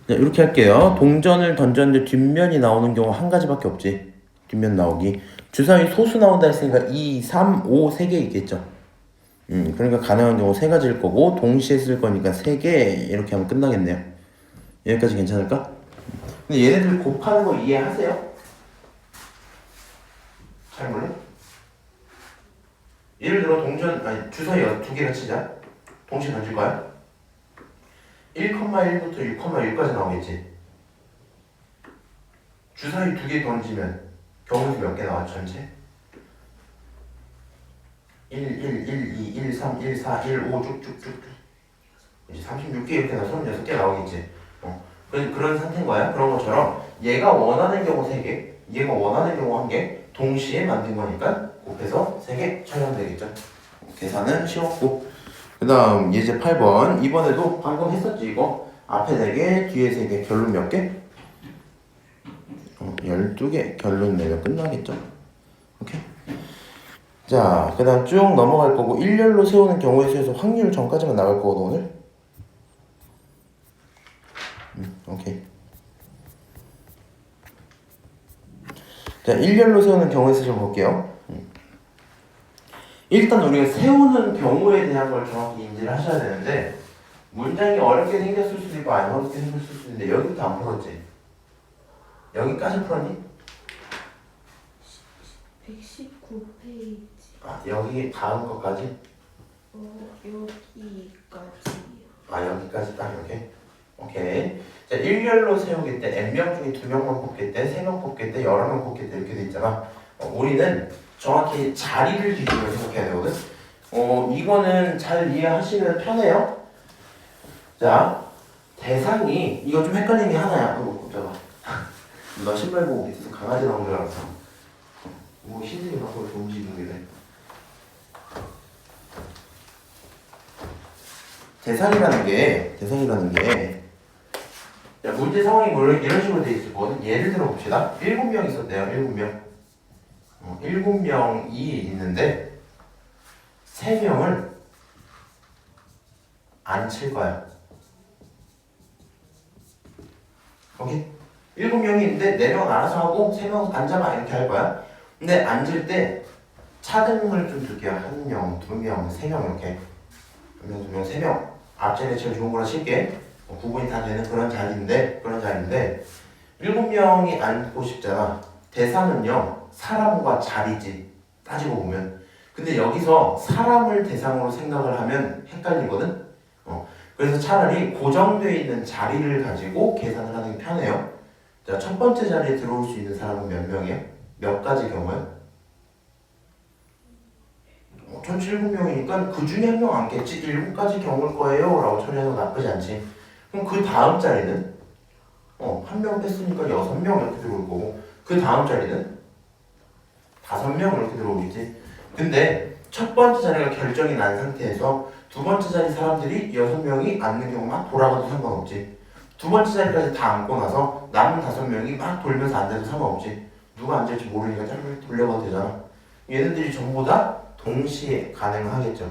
네, 이렇게 할게요. 동전을 던졌는데 뒷면이 나오는 경우 한 가지밖에 없지. 뒷면 나오기. 주사위 소수 나온다 했으니까 2, 3, 5, 3개 있겠죠. 그러니까 가능한 경우 3가지일 거고 동시에 쓸 거니까 3개 이렇게 하면 끝나겠네요. 여기까지 괜찮을까? 근데 얘네들 곱하는 거 이해하세요? 잘 몰라? 예를 들어 주사위 2개를 치자. 동시에 던질 거야. 1,1부터 6,6까지 나오겠지. 주사위 2개 던지면 경우수 몇 개 나와 전체? 1, 1, 1, 2, 1, 3, 1, 4, 1, 5 쭉쭉쭉쭉 이제 36개 이렇게 나와 36개 나오겠지. 그런 상태인 거야. 그런 것처럼 얘가 원하는 경우 3개, 얘가 원하는 경우 1개 동시에 만든 거니까 곱해서 3개 처리하면 되겠죠. 계산은 쉬웠고 그 다음 예제 8번 이번에도 방금 했었지 이거 앞에 4개 뒤에 3개 결론 몇 개? 12개 결론 내면 끝나겠죠. 오케이. 자, 그 다음 쭉 넘어갈 거고 일렬로 세우는 경우에 수에서 확률 전까지만 나갈 거거든 오늘. 오케이. 자, 일렬로 세우는 경우에 수 좀 볼게요. 일단 우리가 세우는 경우에 대한 걸 정확히 인지를 하셔야 되는데 문장이 어렵게 생겼을 수도 있고 안 어렵게 생겼을 수도 있는데 여기부터 안 풀었지? 여기까지 풀었니? 119페이지. 여기 다음 것까지? 여기까지요. 여기까지 딱 이렇게? 오케이. 자, 일렬로 세우기 때 N명 중에 2명만 뽑기 때 3명 뽑기 때 여러 명 뽑기 때 이렇게 돼 있잖아. 우리는 정확히 자리를 기준으로 생각해야 되거든. 이거는 잘 이해하시면 편해요. 자, 대상이 이거 좀 헷갈리는 게 하나야. 잠깐. 너 신발 보고 밑에서 강아지 나온 줄 알았어. 흰색이 막 그렇게 움직이는 게 돼. 대상이라는 게 자, 문제 상황이 이런 식으로 돼 있었거든. 예를 들어 봅시다. 7명 있었대요. 7명. 7명이 있는데 3명을 안 칠 거야. 오케이? 7명이 있는데 4명 알아서 하고 3명 앉아봐 이렇게 할 거야. 근데 앉을 때 차등을 좀 줄게요. 1명, 2명, 3명 이렇게. 1명, 2명, 3명. 앞전에 제일 좋은 거라 칠게. 구분이 다 되는 그런 자리인데 7명이 앉고 싶잖아. 대상은요 사람과 자리지 따지고 보면. 근데 여기서 사람을 대상으로 생각을 하면 헷갈리거든. 그래서 차라리 고정되어 있는 자리를 가지고 계산을 하는 게 편해요. 자, 첫 번째 자리에 들어올 수 있는 사람은 몇 명이야? 몇 가지 경우야? 전체 7명이니까 그 중에 1명 앉겠지? 7가지 경우일 거예요 라고 처리해도 나쁘지 않지. 그럼 그 다음 자리는 1명 뺐으니까 6명 이렇게 들어올 거고, 그 다음 자리는 5명 이렇게 들어오겠지. 근데 첫 번째 자리가 결정이 난 상태에서 두 번째 자리 사람들이 6명이 앉는 경우만 돌아가도 상관없지. 두 번째 자리까지 다 앉고 나서 남은 5명이 막 돌면서 앉아도 상관없지. 누가 앉을지 모르니까 짧게 돌려봐도 되잖아. 얘네들이 전부 다 동시에 가능하겠죠.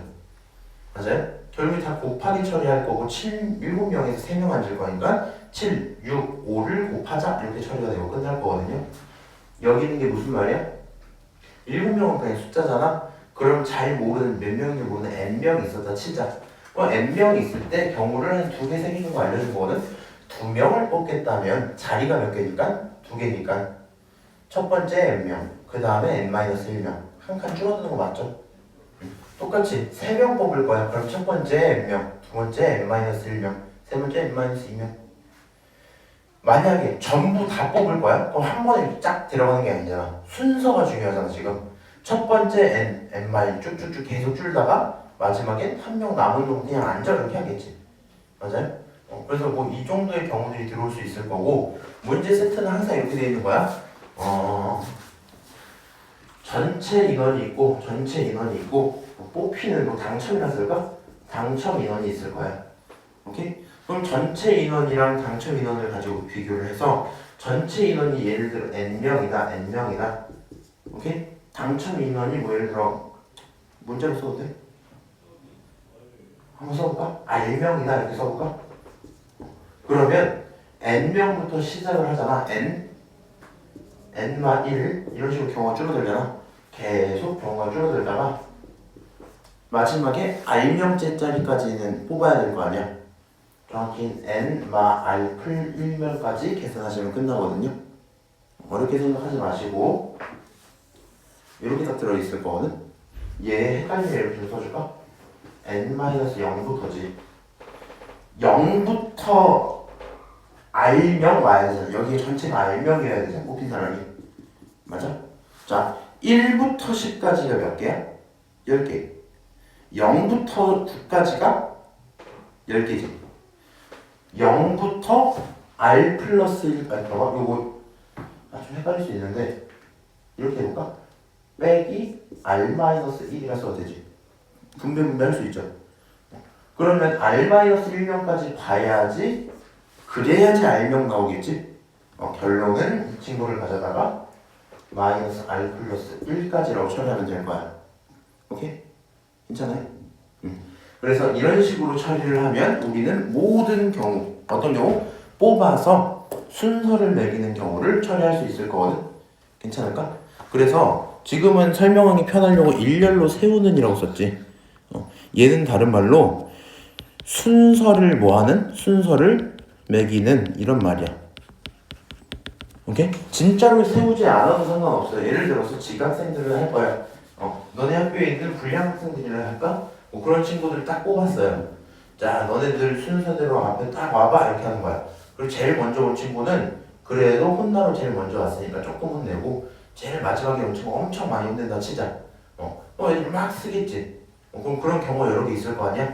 맞아요? 결국에 다 곱하기 처리할 거고 7명에서 3명 앉을 거니까 7, 6, 5를 곱하자 이렇게 처리가 되고 끝날 거거든요. 여기 있는 게 무슨 말이야? 7명은 그냥 숫자잖아. 그럼 잘 모르는, 몇 명인지 모르는 n명이 있었다 치자. n명이 있을 때 경우를 한 2개, 3개 정도 알려준 거거든. 2명을 뽑겠다면 자리가 몇 개니까? 2개니까 첫 번째 n명, 그 다음에 n-1명. 한 칸 줄어드는 거 맞죠? 똑같이 3명 뽑을 거야. 그럼 첫 번째 n명, 두 번째 n-1명, 세 번째 n-2명. 만약에 전부 다 뽑을 거야? 그럼 한 번에 쫙 들어가는 게 아니잖아. 순서가 중요하잖아 지금. 첫 번째 n 쭉쭉쭉 계속 줄다가 마지막에 1명 남은 놈 그냥 앉아 이렇게 하겠지. 맞아요? 그래서 뭐 이 정도의 경우들이 들어올 수 있을 거고, 문제 세트는 항상 이렇게 되어 있는 거야. 전체 인원이 있고 뽑히는 뭐 당첨이라 쓸까? 당첨 인원이 있을 거야. 오케이? 그럼 전체 인원이랑 당첨 인원을 가지고 비교를 해서 전체 인원이 예를 들어 n명이다. 오케이? 당첨 인원이 뭐 예를 들어 문자로 써도 돼? 한번 써볼까? 1명이다 이렇게 써볼까? 그러면 n명부터 시작을 하잖아. n만 1 이런 식으로 경우가 줄어들잖아. 계속 경우가 줄어들다가 마지막에 r명째짜리까지는 뽑아야 될 거 아니야. 정확히 n-r 풀 1명까지 계산하시면 끝나거든요. 어렵게 생각하지 마시고 이렇게 딱 들어있을 거거든. 얘 헷갈리면 이렇게 좀 써줄까? n-0부터지. 0부터 r명 와야 되잖아. 여기 전체가 r명이어야 되잖아. 뽑힌 사람이. 맞아? 자, 1부터 10까지가 몇 개야? 10개. 0부터 9까지가 10개지. 0부터 r 플러스 1, 요거 좀 헷갈릴 수 있는데 이렇게 해볼까? 빼기 r 마이너스 1이라 써도 되지. 분배할 수 있죠. 그러면 r 마이너스 1명까지 봐야지, 그래야지 r명 나오겠지. 결론은 이 친구를 가져다가 마이너스 r 플러스 1까지라고 처리하면 될 거야. 오케이? 괜찮아요? 그래서 이런 식으로 처리를 하면 우리는 모든 경우, 어떤 경우? 뽑아서 순서를 매기는 경우를 처리할 수 있을 거거든. 괜찮을까? 그래서 지금은 설명하기 편하려고 일렬로 세우는 이라고 썼지. 얘는 다른 말로 순서를 뭐하는? 순서를 매기는 이런 말이야. 오케이? 진짜로 세우지 않아도 상관없어요. 예를 들어서 지각생들을 할 거야. 너네 학교에 있는 불량 학생들이라 할까? 뭐 그런 친구들 딱 뽑았어요. 자, 너네들 순서대로 앞에 딱 와봐 이렇게 하는 거야. 그리고 제일 먼저 온 친구는 그래도 혼나로 제일 먼저 왔으니까 조금 혼내고, 제일 마지막에 온 친구 엄청 많이 혼낸다 치자. 애들 막 쓰겠지. 그럼 그런 경우가 여러 개 있을 거 아니야?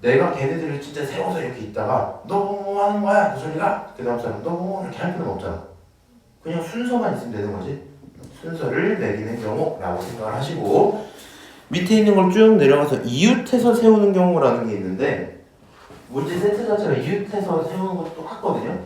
내가 걔네들을 진짜 세워서 이렇게 있다가 너 뭐 하는 거야? 그 소리가? 그 다음 사람 너 뭐 이렇게 할 필요는 없잖아. 그냥 순서만 있으면 되는 거지. 순서를 매기는 경우라고 생각을 하시고, 밑에 있는 걸 쭉 내려가서 이웃해서 세우는 경우라는 게 있는데, 문제 세트 자체가 이웃해서 세우는 것도 똑같거든요.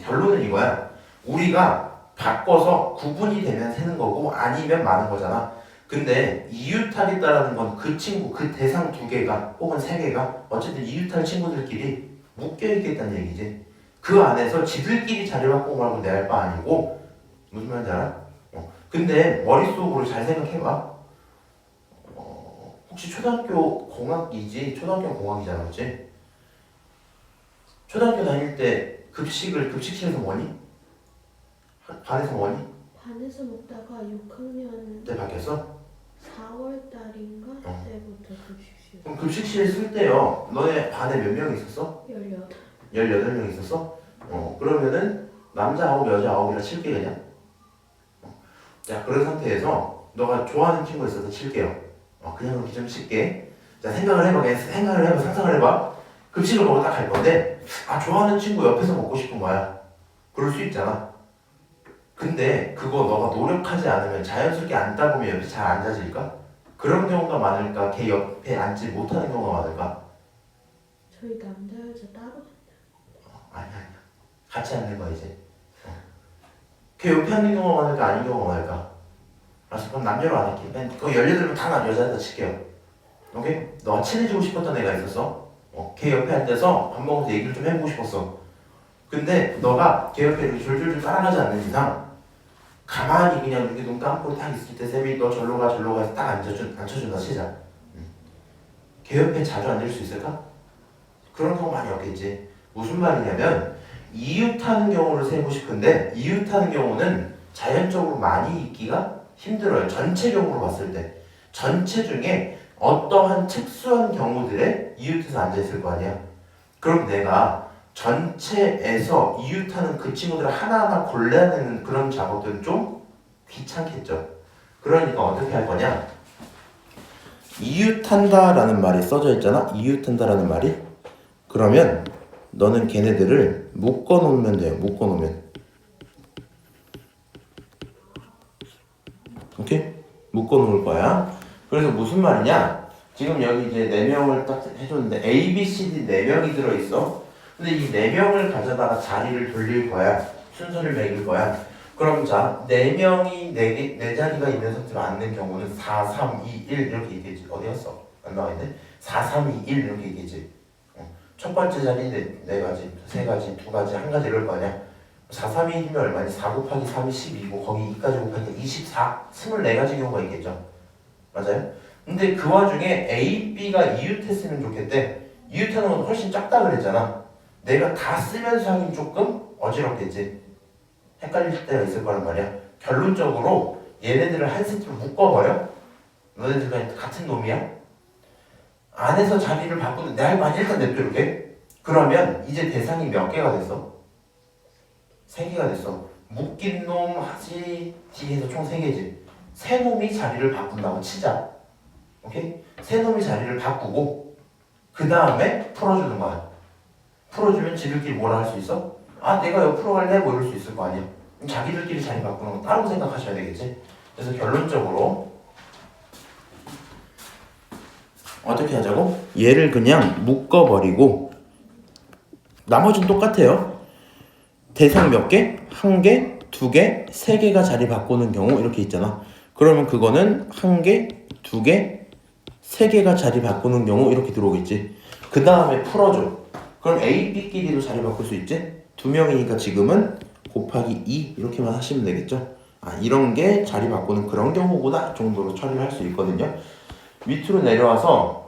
결론은 이거야. 우리가 바꿔서 구분이 되면 세는 거고 아니면 많은 거잖아. 근데 이웃하겠다라는 건 그 친구, 그 대상 두 개가 혹은 세 개가 어쨌든 이웃할 친구들끼리 묶여있겠다는 얘기지. 그 안에서 지들끼리 자리 바꾸고 말고 내 할 바 아니고. 무슨 말인지 알아? 근데 머릿속으로 잘 생각해봐. 혹시 초등학교 공학이지? 초등학교 공학이잖아, 그치? 초등학교 다닐 때 급식을 급식실에서 먹니? 반에서 먹니? 반에서 먹다가 6학년 때 바뀌었어? 4월 달인가 어. 때부터 급식실 그럼 급식실 쓸 때요, 너네 반에 몇 명 있었어? 18. 18명 있었어? 그러면은 남자 9, 여자 9이라 칠게 그냥. 자, 그런 상태에서 너가 좋아하는 친구 있어서 칠게요. 그냥 그렇게 좀 칠게. 자, 생각을 해봐. 그냥 생각을 해봐. 상상을 해봐. 급식을 먹어 딱 갈 건데, 좋아하는 친구 옆에서 먹고 싶은 거야. 그럴 수 있잖아. 근데 그거 너가 노력하지 않으면 자연스럽게 앉다 보면 옆에 잘 앉아질까? 그런 경우가 많을까? 걔 옆에 앉지 못하는 경우가 많을까? 저희 남자 여자 따로 아니야. 같이 앉는 거야 이제. 걔 옆에 앉는 경우가 많을까? 아닌 경우가 많을까? 알았어. 그럼 남녀로 안 할게. 그냥 그거 18명 다 여자한테 칠게요. 오케이? 너가 친해지고 싶었던 애가 있었어. 걔 옆에 앉아서 밥 먹으면서 얘기를 좀 해보고 싶었어. 근데 너가 걔 옆에 이렇게 졸졸졸 따라가지 않는 이상 가만히 그냥 이렇게 눈 감고 딱 있을 때 쌤이 너 절로 가 해서 딱 앉혀준다 치자. 걔 옆에 자주 앉을 수 있을까? 그런 경우 많이 없겠지. 무슨 말이냐면 이웃하는 경우를 세고 싶은데 이웃하는 경우는 자연적으로 많이 있기가 힘들어요. 전체 경우로 봤을 때. 전체 중에 어떠한 특수한 경우들에 이웃해서 앉아있을 거 아니야. 그럼 내가 전체에서 이웃하는 그 친구들을 하나하나 골라내는 그런 작업들은 좀 귀찮겠죠. 그러니까 어떻게 할 거냐. 이웃한다라는 말이 써져 있잖아. 이웃한다라는 말이. 그러면 너는 걔네들을 묶어놓으면 돼요. 묶어놓으면. 오케이? 묶어놓을 거야. 그래서 무슨 말이냐. 지금 여기 이제 4명을 딱 해줬는데 A, B, C, D 4명이 들어있어. 근데 이 4명을 가져다가 자리를 돌릴 거야. 순서를 매길 거야. 그럼 자, 4명이 4자리가 있는 상태로 앉는 경우는 4, 3, 2, 1 이렇게 있겠지. 어디였어? 안 나와있네? 4, 3, 2, 1 이렇게 있겠지. 첫 번째 자리 4가지, 3가지, 2가지, 1가지 이럴 거 아니야. 4, 3, 2, 1이면 얼마니? 4 곱하기 3이 12고 거기 2까지 곱하니까 24, 24가지 경우가 있겠죠. 맞아요? 근데 그 와중에 A, B가 이웃했으면 좋겠대. 이웃하는 건 훨씬 작다 그랬잖아. 내가 다 쓰면서 하긴 조금 어지럽겠지. 헷갈릴 때가 있을 거란 말이야. 결론적으로 얘네들을 한 세트로 묶어버려. 너네들 그냥 같은 놈이야. 안에서 자리를 바꾸는 내 할 거 아니야. 일단 냅둬 이렇게. 그러면 이제 대상이 몇 개가 됐어? 3개가 됐어. 묶인 놈 하지 D에서 총 3개지. 세 놈이 자리를 바꾼다고 치자. 오케이? 세 놈이 자리를 바꾸고 그 다음에 풀어주는 거야. 풀어주면 지들끼리 뭐라 할 수 있어? 내가 옆으로 갈래? 뭐 이럴 수 있을 거 아니야. 그럼 자기들끼리 자리 바꾸는 거 따로 생각하셔야 되겠지. 그래서 결론적으로 어떻게 하자고? 얘를 그냥 묶어버리고 나머지는 똑같아요. 대상 몇 개? 1개, 2개, 3개가 자리 바꾸는 경우 이렇게 있잖아. 그러면 그거는 1개, 2개, 3개가 자리 바꾸는 경우 이렇게 들어오겠지. 그 다음에 풀어줘. 그럼 A, B끼리도 자리 바꿀 수 있지? 2명이니까 지금은 곱하기 2 이렇게만 하시면 되겠죠. 이런 게 자리 바꾸는 그런 경우보다 정도로 처리를 할 수 있거든요. 밑으로 내려와서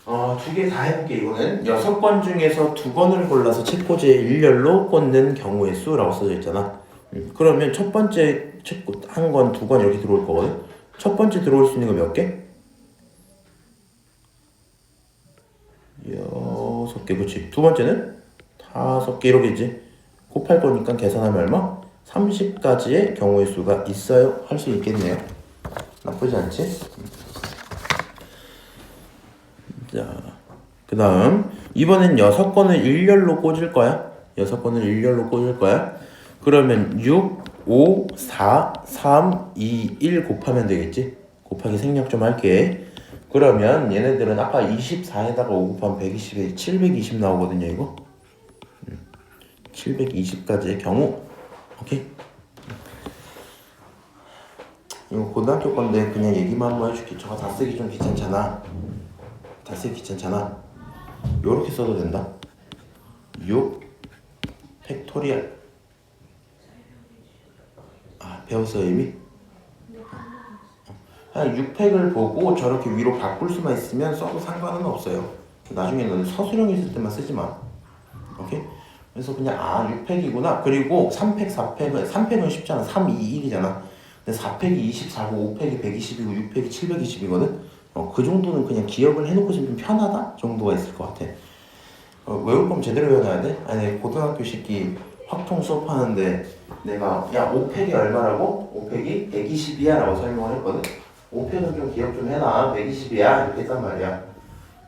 2개 다 해볼게. 이거는 6권 중에서 2권을 골라서 책꽂이에 일렬로 꽂는 경우의 수라고 써져 있잖아. 그러면 첫 번째 한 권, 2권 이렇게 들어올 거거든. 첫 번째 들어올 수 있는 거 몇 개? 6개, 그치. 두 번째는 5개 이러겠지. 곱할 거니까 계산하면 얼마? 30가지의 경우의 수가 있어요. 할 수 있겠네요. 나쁘지 않지? 자, 그 다음 이번엔 6권을 일렬로 꽂을 거야. 6권을 일렬로 꽂을 거야. 그러면 6, 5, 4, 3, 2, 1 곱하면 되겠지. 곱하기 생략 좀 할게. 그러면 얘네들은 아까 24에다가 5 곱하면 120에 720 나오거든요 이거. 720까지의 경우. 오케이. 이거 고등학교 건데 그냥 얘기만 한번 해줄게. 저거 다 쓰기 좀 귀찮잖아. 다 쓰기 귀찮잖아. 요렇게 써도 된다. 6 팩토리얼. 배웠어요 이미? 그냥 6팩을 보고 저렇게 위로 바꿀 수만 있으면 써도 상관은 없어요. 나중에는 서술형 있을 때만 쓰지 마. 오케이? 그래서 그냥 6팩이구나. 그리고 3팩, 4팩은 3팩은 쉽잖아. 3, 2, 1이잖아. 근데 4팩이 24고 5팩이 120이고 6팩이 720이거든. 그 정도는 그냥 기억을 해놓고 좀 편하다 정도가 있을 것 같아. 외울 거면 제대로 외워놔야 돼. 아니 고등학교 시기 확통 수업하는데 내가 야 5팩이 얼마라고? 5팩이 120이야 라고 설명을 했거든. 5팩은 좀 기억 좀 해놔. 120이야 이렇게 했단 말이야.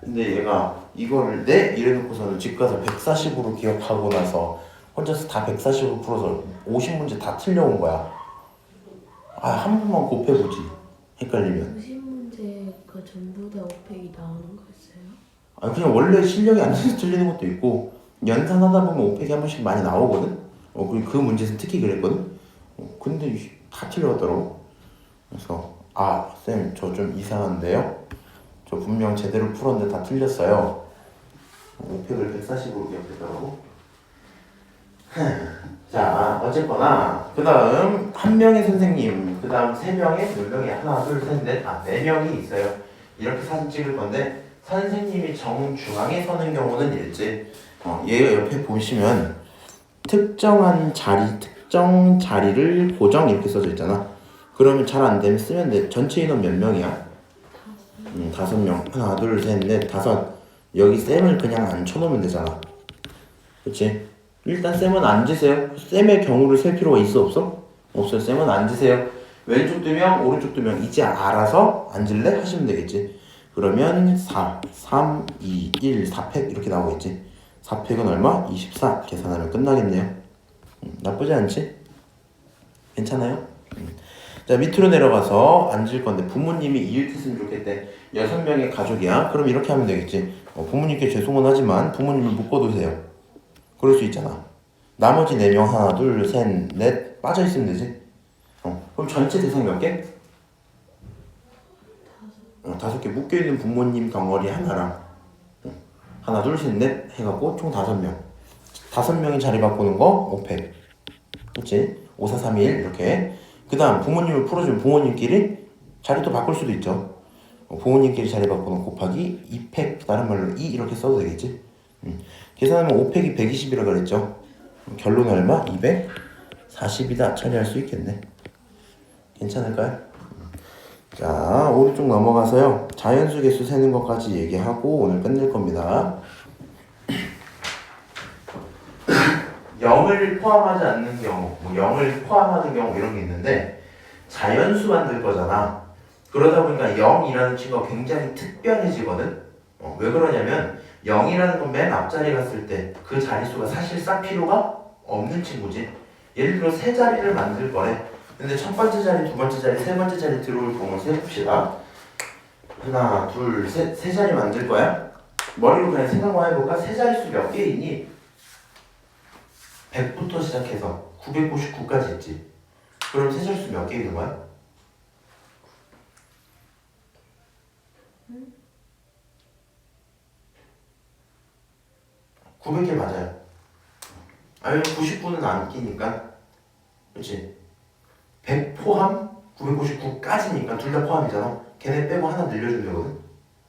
근데 얘가 이거를 네? 이래놓고서는 집 가서 140으로 기억하고 나서 혼자서 다 140으로 풀어서 50문제 다 틀려온 거야. 한 번만 곱해보지. 헷갈리면. 50문제가 전부 다 5팩이 나오는 거였어요? 그냥 원래 실력이 안 돼서 틀리는 것도 있고 연산하다 보면 5팩이 한 번씩 많이 나오거든. 그리고 그 문제는 특히 그랬거든. 근데 다 틀렸더라고. 그래서 쌤 저 좀 이상한데요? 저 분명 제대로 풀었는데 다 틀렸어요. 5팩을 140으로 기억했더라고. 자 어쨌거나 그 다음 한 명의 선생님, 그 다음 세 명의 몇 명이 하나 둘 셋 넷 네 명이 있어요. 이렇게 사진 찍을 건데 선생님이 정중앙에 서는 경우는 일지. 얘 옆에 보시면 특정 자리를 고정 이렇게 써져 있잖아. 그러면 잘 안 되면 쓰면 돼. 전체 인원 몇 명이야? 5명. 하나 둘 셋 넷 다섯. 여기 쌤을 그냥 앉혀놓으면 되잖아. 그치? 일단 쌤은 앉으세요. 쌤의 경우를 셀 필요가 있어 없어? 없어요. 쌤은 앉으세요. 왼쪽 2명 오른쪽 2명 이제 알아서 앉을래? 하시면 되겠지. 그러면 4, 3, 2, 1, 4팩 이렇게 나오겠지. 4팩은 얼마? 24 계산하면 끝나겠네요. 나쁘지 않지? 괜찮아요? 자 밑으로 내려가서 앉을 건데 부모님이 이웃했으면 좋겠대. 6명의 가족이야. 그럼 이렇게 하면 되겠지. 부모님께 죄송은 하지만 부모님을 묶어두세요. 그럴 수 있잖아. 나머지 4명 하나 둘 셋 넷 빠져있으면 되지. 그럼 전체 대상 몇 개? 5개 묶여있는 부모님 덩어리 하나랑 하나 둘 셋 넷 해갖고 총 5명. 5명이 자리 바꾸는 거 5팩. 그치? 5, 4, 3, 2, 1 이렇게. 그 다음 부모님을 풀어주면 부모님끼리 자리 또 바꿀 수도 있죠. 부모님끼리 자리 바꾸는 곱하기 2팩, 다른 말로 2 이렇게 써도 되겠지. 계산하면 5팩이 120이라고 그랬죠. 결론은 얼마? 240이다 처리할 수 있겠네. 괜찮을까요? 자 오른쪽 넘어가서요. 자연수 개수 세는 것까지 얘기하고 오늘 끝낼 겁니다. 0을 포함하지 않는 경우, 0을 포함하는 경우 이런 게 있는데 자연수 만들 거잖아. 그러다 보니까 0이라는 친구가 굉장히 특별해지거든. 왜 그러냐면 0이라는 건 맨 앞자리 갔을 때 그 자릿수가 사실상 필요가 없는 친구지. 예를 들어 세 자리를 만들 거래. 근데 첫 번째 자리, 두 번째 자리, 세 번째 자리 들어올 공을 세봅시다. 하나, 둘, 셋, 세 자리 만들 거야. 머리로 그냥 생각만 해볼까? 세 자릿수 몇 개 있니? 100부터 시작해서 999까지 있지. 그럼 세 자릿수 몇 개 있는 거야? 900개 맞아요. 아니 99는 안 끼니까. 그렇지? 100 포함 999까지니까 둘 다 포함이잖아. 걔네 빼고 하나 늘려주면 되거든.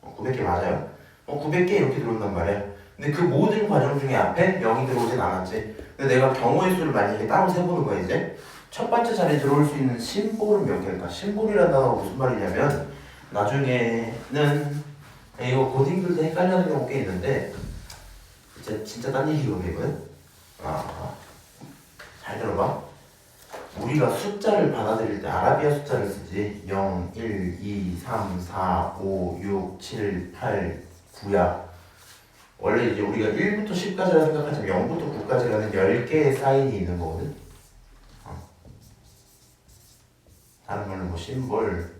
900개 맞아요. 900개 이렇게 들어온단 말이야. 근데 그 모든 과정 중에 앞에 0이 들어오진 않았지. 근데 내가 경우의 수를 만약에 따로 세보는 거야 이제. 첫 번째 자리에 들어올 수 있는 심볼은 몇 개일까? 심볼이라는 단어가 무슨 말이냐면 나중에는 이거 고딩들 때 헷갈리는 경우가 꽤 있는데 진짜 딴 얘기거든. 잘 들어봐. 우리가 숫자를 받아들일 때 아라비아 숫자를 쓰지. 0, 1, 2, 3, 4, 5, 6, 7, 8, 9야. 원래 이제 우리가 1부터 10까지라 생각하지만 0부터 9까지라는 10개의 사인이 있는 거거든. 다른 말로 뭐 심볼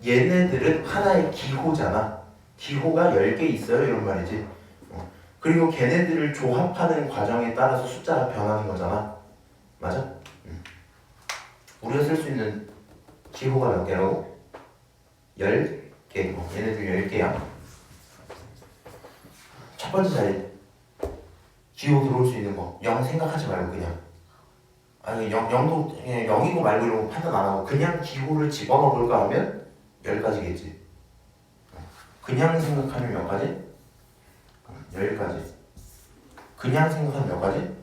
얘네들은 하나의 기호잖아. 기호가 10개 있어요 이런 말이지. 그리고 걔네들을 조합하는 과정에 따라서 숫자가 변하는 거잖아. 맞아? 우리가 쓸 수 있는 기호가 몇 개라고? 10개. 얘네들 10개야. 첫 번째 자리 기호 들어올 수 있는 거 0 생각하지 말고 그냥 아니 0도 그냥 0이고 말고 이런 거 판단 안 하고 그냥 기호를 집어넣어 볼까 하면 10가지겠지. 그냥 생각하면 몇 가지? 10가지. 그냥 생각하면 몇 가지?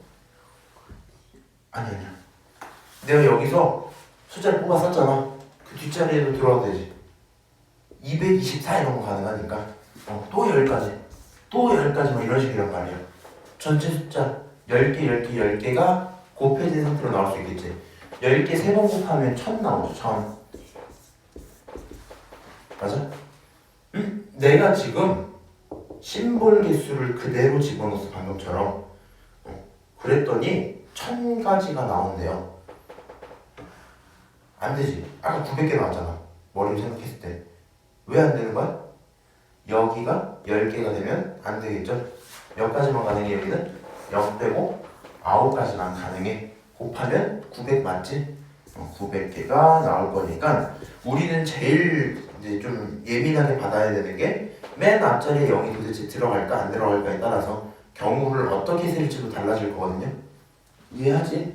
아니야. 내가 여기서 숫자를 뽑아 썼잖아. 그 뒷자리에도 들어와도 되지. 224 이런 거 가능하니까 또 10가지 또 10가지 뭐 이런 식이란 말이야. 전체 숫자 10개 10개 10개가 곱해진 상태로 나올 수 있겠지. 10개 3번 곱하면 1000 나오죠. 1000. 맞아? 내가 지금 심볼 개수를 그대로 집어넣었어 방금처럼. 그랬더니 1000가지가 나온대요. 안 되지. 아까 900개 나왔잖아. 머리로 생각했을 때. 왜 안 되는 거야? 여기가 10개가 되면 안 되겠죠? 몇 가지만 가능해 여기는? 0 빼고 9가지만 가능해. 곱하면 900 맞지? 900개가 나올 거니까 우리는 제일 이제 좀 예민하게 받아야 되는 게 맨 앞자리에 0이 도대체 들어갈까 안 들어갈까에 따라서 경우를 어떻게 세울지도 달라질 거거든요. 이해하지?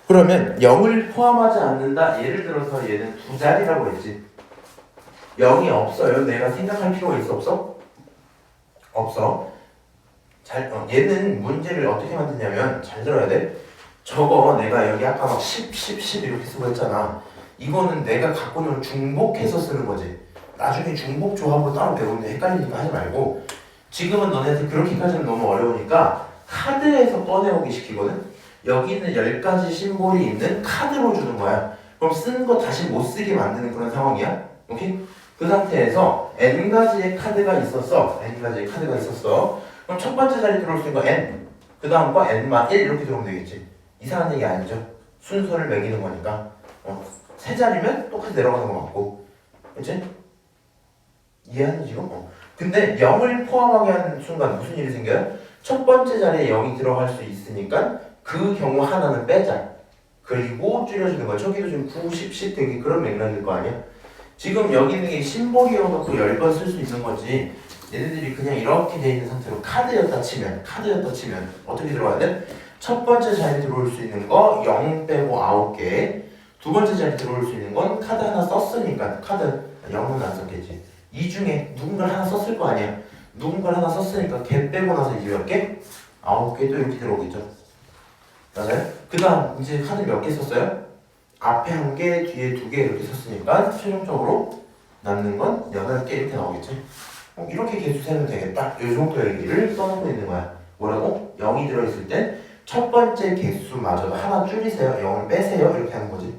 그러면 0을 포함하지 않는다. 예를 들어서 얘는 두 자리라고 했지. 0이 없어요. 내가 생각할 필요가 있어 없어? 없어. 얘는 문제를 어떻게 만드냐면 잘 들어야 돼. 저거 내가 여기 아까 막 10, 10, 10 이렇게 쓰고 했잖아. 이거는 내가 갖고 있는 걸 중복해서 쓰는 거지. 나중에 중복 조합으로 따로 배우는데 헷갈리니까 하지 말고 지금은 너네한테 그렇게까지는 너무 어려우니까 카드에서 꺼내오기 시키거든. 여기 있는 10가지 심볼이 있는 카드로 주는 거야. 그럼 쓴 거 다시 못 쓰게 만드는 그런 상황이야. 오케이? 그 상태에서 n가지의 카드가 있었어. n가지의 카드가 있었어. 그럼 첫 번째 자리 들어올 수 있는 거 n. 그 다음 거 n만 1 이렇게 들어오면 되겠지. 이상한 얘기 아니죠? 순서를 매기는 거니까. 세 자리면 똑같이 내려가는 거 맞고. 그치? 이해하니 지금? 근데 0을 포함하게 하는 순간 무슨 일이 생겨요? 첫 번째 자리에 0이 들어갈 수 있으니까 그 경우 하나는 빼자. 그리고 줄여주는 거야. 저기도 지금 9, 10, 10 되게 그런 맥락일 거 아니야? 지금 여기 있는 게 심볼이어갖고 10번 쓸 수 있는 거지. 얘네들이 그냥 이렇게 돼 있는 상태로 카드였다 치면 어떻게 들어가야 돼? 첫 번째 자리에 들어올 수 있는 거 0 빼고 9개. 두 번째 자리에 들어올 수 있는 건 카드 하나 썼으니까 카드 0은 안 썼겠지. 이 중에 누군가를 하나 썼을 거 아니야. 누군가를 하나 썼으니까 걔 빼고 나서 이제 몇 개? 9개도 이렇게 들어오겠죠. 맞아요? 그 다음 이제 카드 몇 개 썼어요? 앞에 1개, 뒤에 2개 이렇게 썼으니까 최종적으로 남는 건 8개 이렇게 나오겠지. 이렇게 개수 세면 되겠다. 이 정도 얘기를 써놓고 있는 거야. 뭐라고? 0이 들어있을 땐 첫 번째 개수마저도 하나 줄이세요. 0을 빼세요. 이렇게 하는 거지.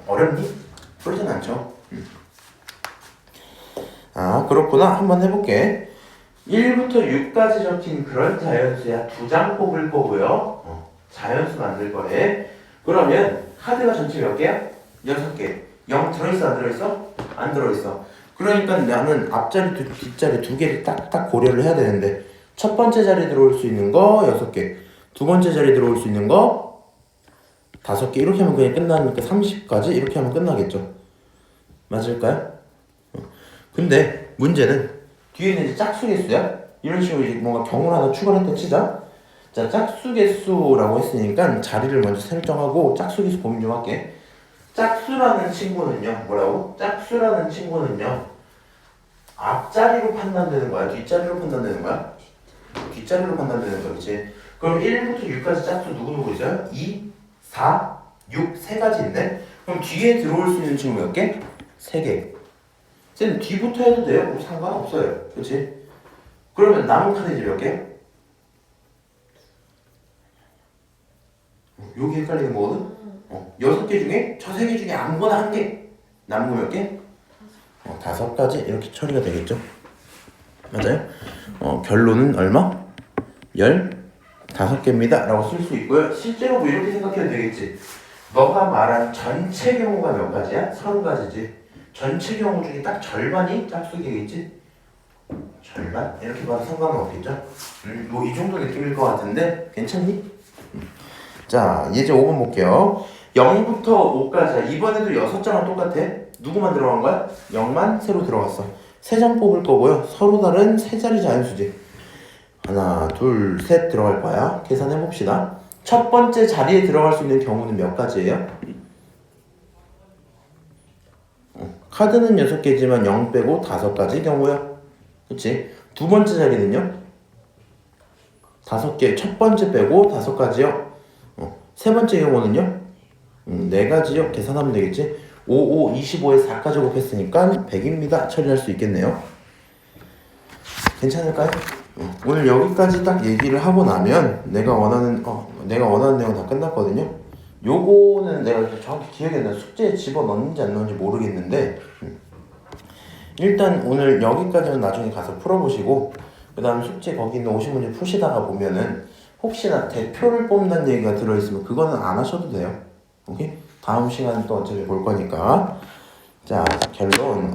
어렵니? 그러진 않죠. 아 그렇구나. 한번 해볼게. 1부터 6까지 적힌 그런 자연수야. 2장 뽑을 거고요. 자연수 만들 거래. 그러면 카드가 전체 몇 개야? 6개. 0 들어있어 안 들어있어? 안 들어있어. 그러니까 나는 앞자리 뒷자리 2개를 딱딱 고려를 해야 되는데 첫 번째 자리에 들어올 수 있는 거 6개, 두 번째 자리에 들어올 수 있는 거 5개. 이렇게 하면 그냥 끝나니까 30까지 이렇게 하면 끝나겠죠. 맞을까요? 근데 문제는 뒤에는 이제 짝수 개수야. 이런 식으로 이제 뭔가 경우를 하나 추가를 했다 치자. 자, 짝수 개수라고 했으니까 자리를 먼저 설정하고 짝수 개수 고민 좀 할게. 짝수라는 친구는요, 뭐라고? 짝수라는 친구는요, 앞자리로 판단되는 거야? 뒷자리로 판단되는 거야? 뒷자리로 판단되는 거야, 그치? 그럼 1부터 6까지 짝수 누구 있어요? 2, 4, 6, 세 가지 있네? 그럼 뒤에 들어올 수 있는 친구 몇 개? 3개. 쟤는 뒤부터 해도 돼요? 뭐 상관없어요. 그치? 그러면 남은 카드 이제 몇 개? 여기 헷갈리는 거거든? 6개 중에 저 3개 중에 아무거나 1개. 남은 거 몇 개? 5가지 이렇게 처리가 되겠죠? 맞아요? 결론은 얼마? 15개입니다 라고 쓸 수 있고요. 실제로 뭐 이렇게 생각해도 되겠지. 너가 말한 전체 경우가 몇 가지야? 30가지지. 전체 경우 중에 딱 절반이 짝수기겠지? 절반? 이렇게 봐도 상관은 없겠죠? 이 정도 느낌일 것 같은데 괜찮니? 자, 이제 5번 볼게요. 0부터 5까지. 이번에도 6장은 똑같아. 누구만 들어간 거야? 0만 새로 들어갔어. 3장 뽑을 거고요. 서로 다른 세 자리 자연수지. 하나, 둘, 셋 들어갈 거야. 계산해 봅시다. 첫 번째 자리에 들어갈 수 있는 경우는 몇 가지예요? 카드는 6개지만 0 빼고 5가지 경우야. 그치? 두 번째 자리는요? 5개. 첫 번째 빼고 5가지요. 세 번째 경우는요? 4가지요. 계산하면 되겠지? 5, 5, 25에 4까지 곱했으니까 100입니다. 처리할 수 있겠네요. 괜찮을까요? 오늘 여기까지 딱 얘기를 하고 나면 내가 원하는 내용 다 끝났거든요. 요거는 내가 정확히 기억이 안 나. 숙제에 집어넣는지 안 넣는지 모르겠는데 일단 오늘 여기까지는 나중에 가서 풀어보시고 그 다음 숙제 거기 있는 50문제 푸시다가 보면은 혹시나 대표를 뽑는다는 얘기가 들어있으면 그거는 안 하셔도 돼요. 오케이? 다음 시간에 또 어차피 볼 거니까. 자, 결론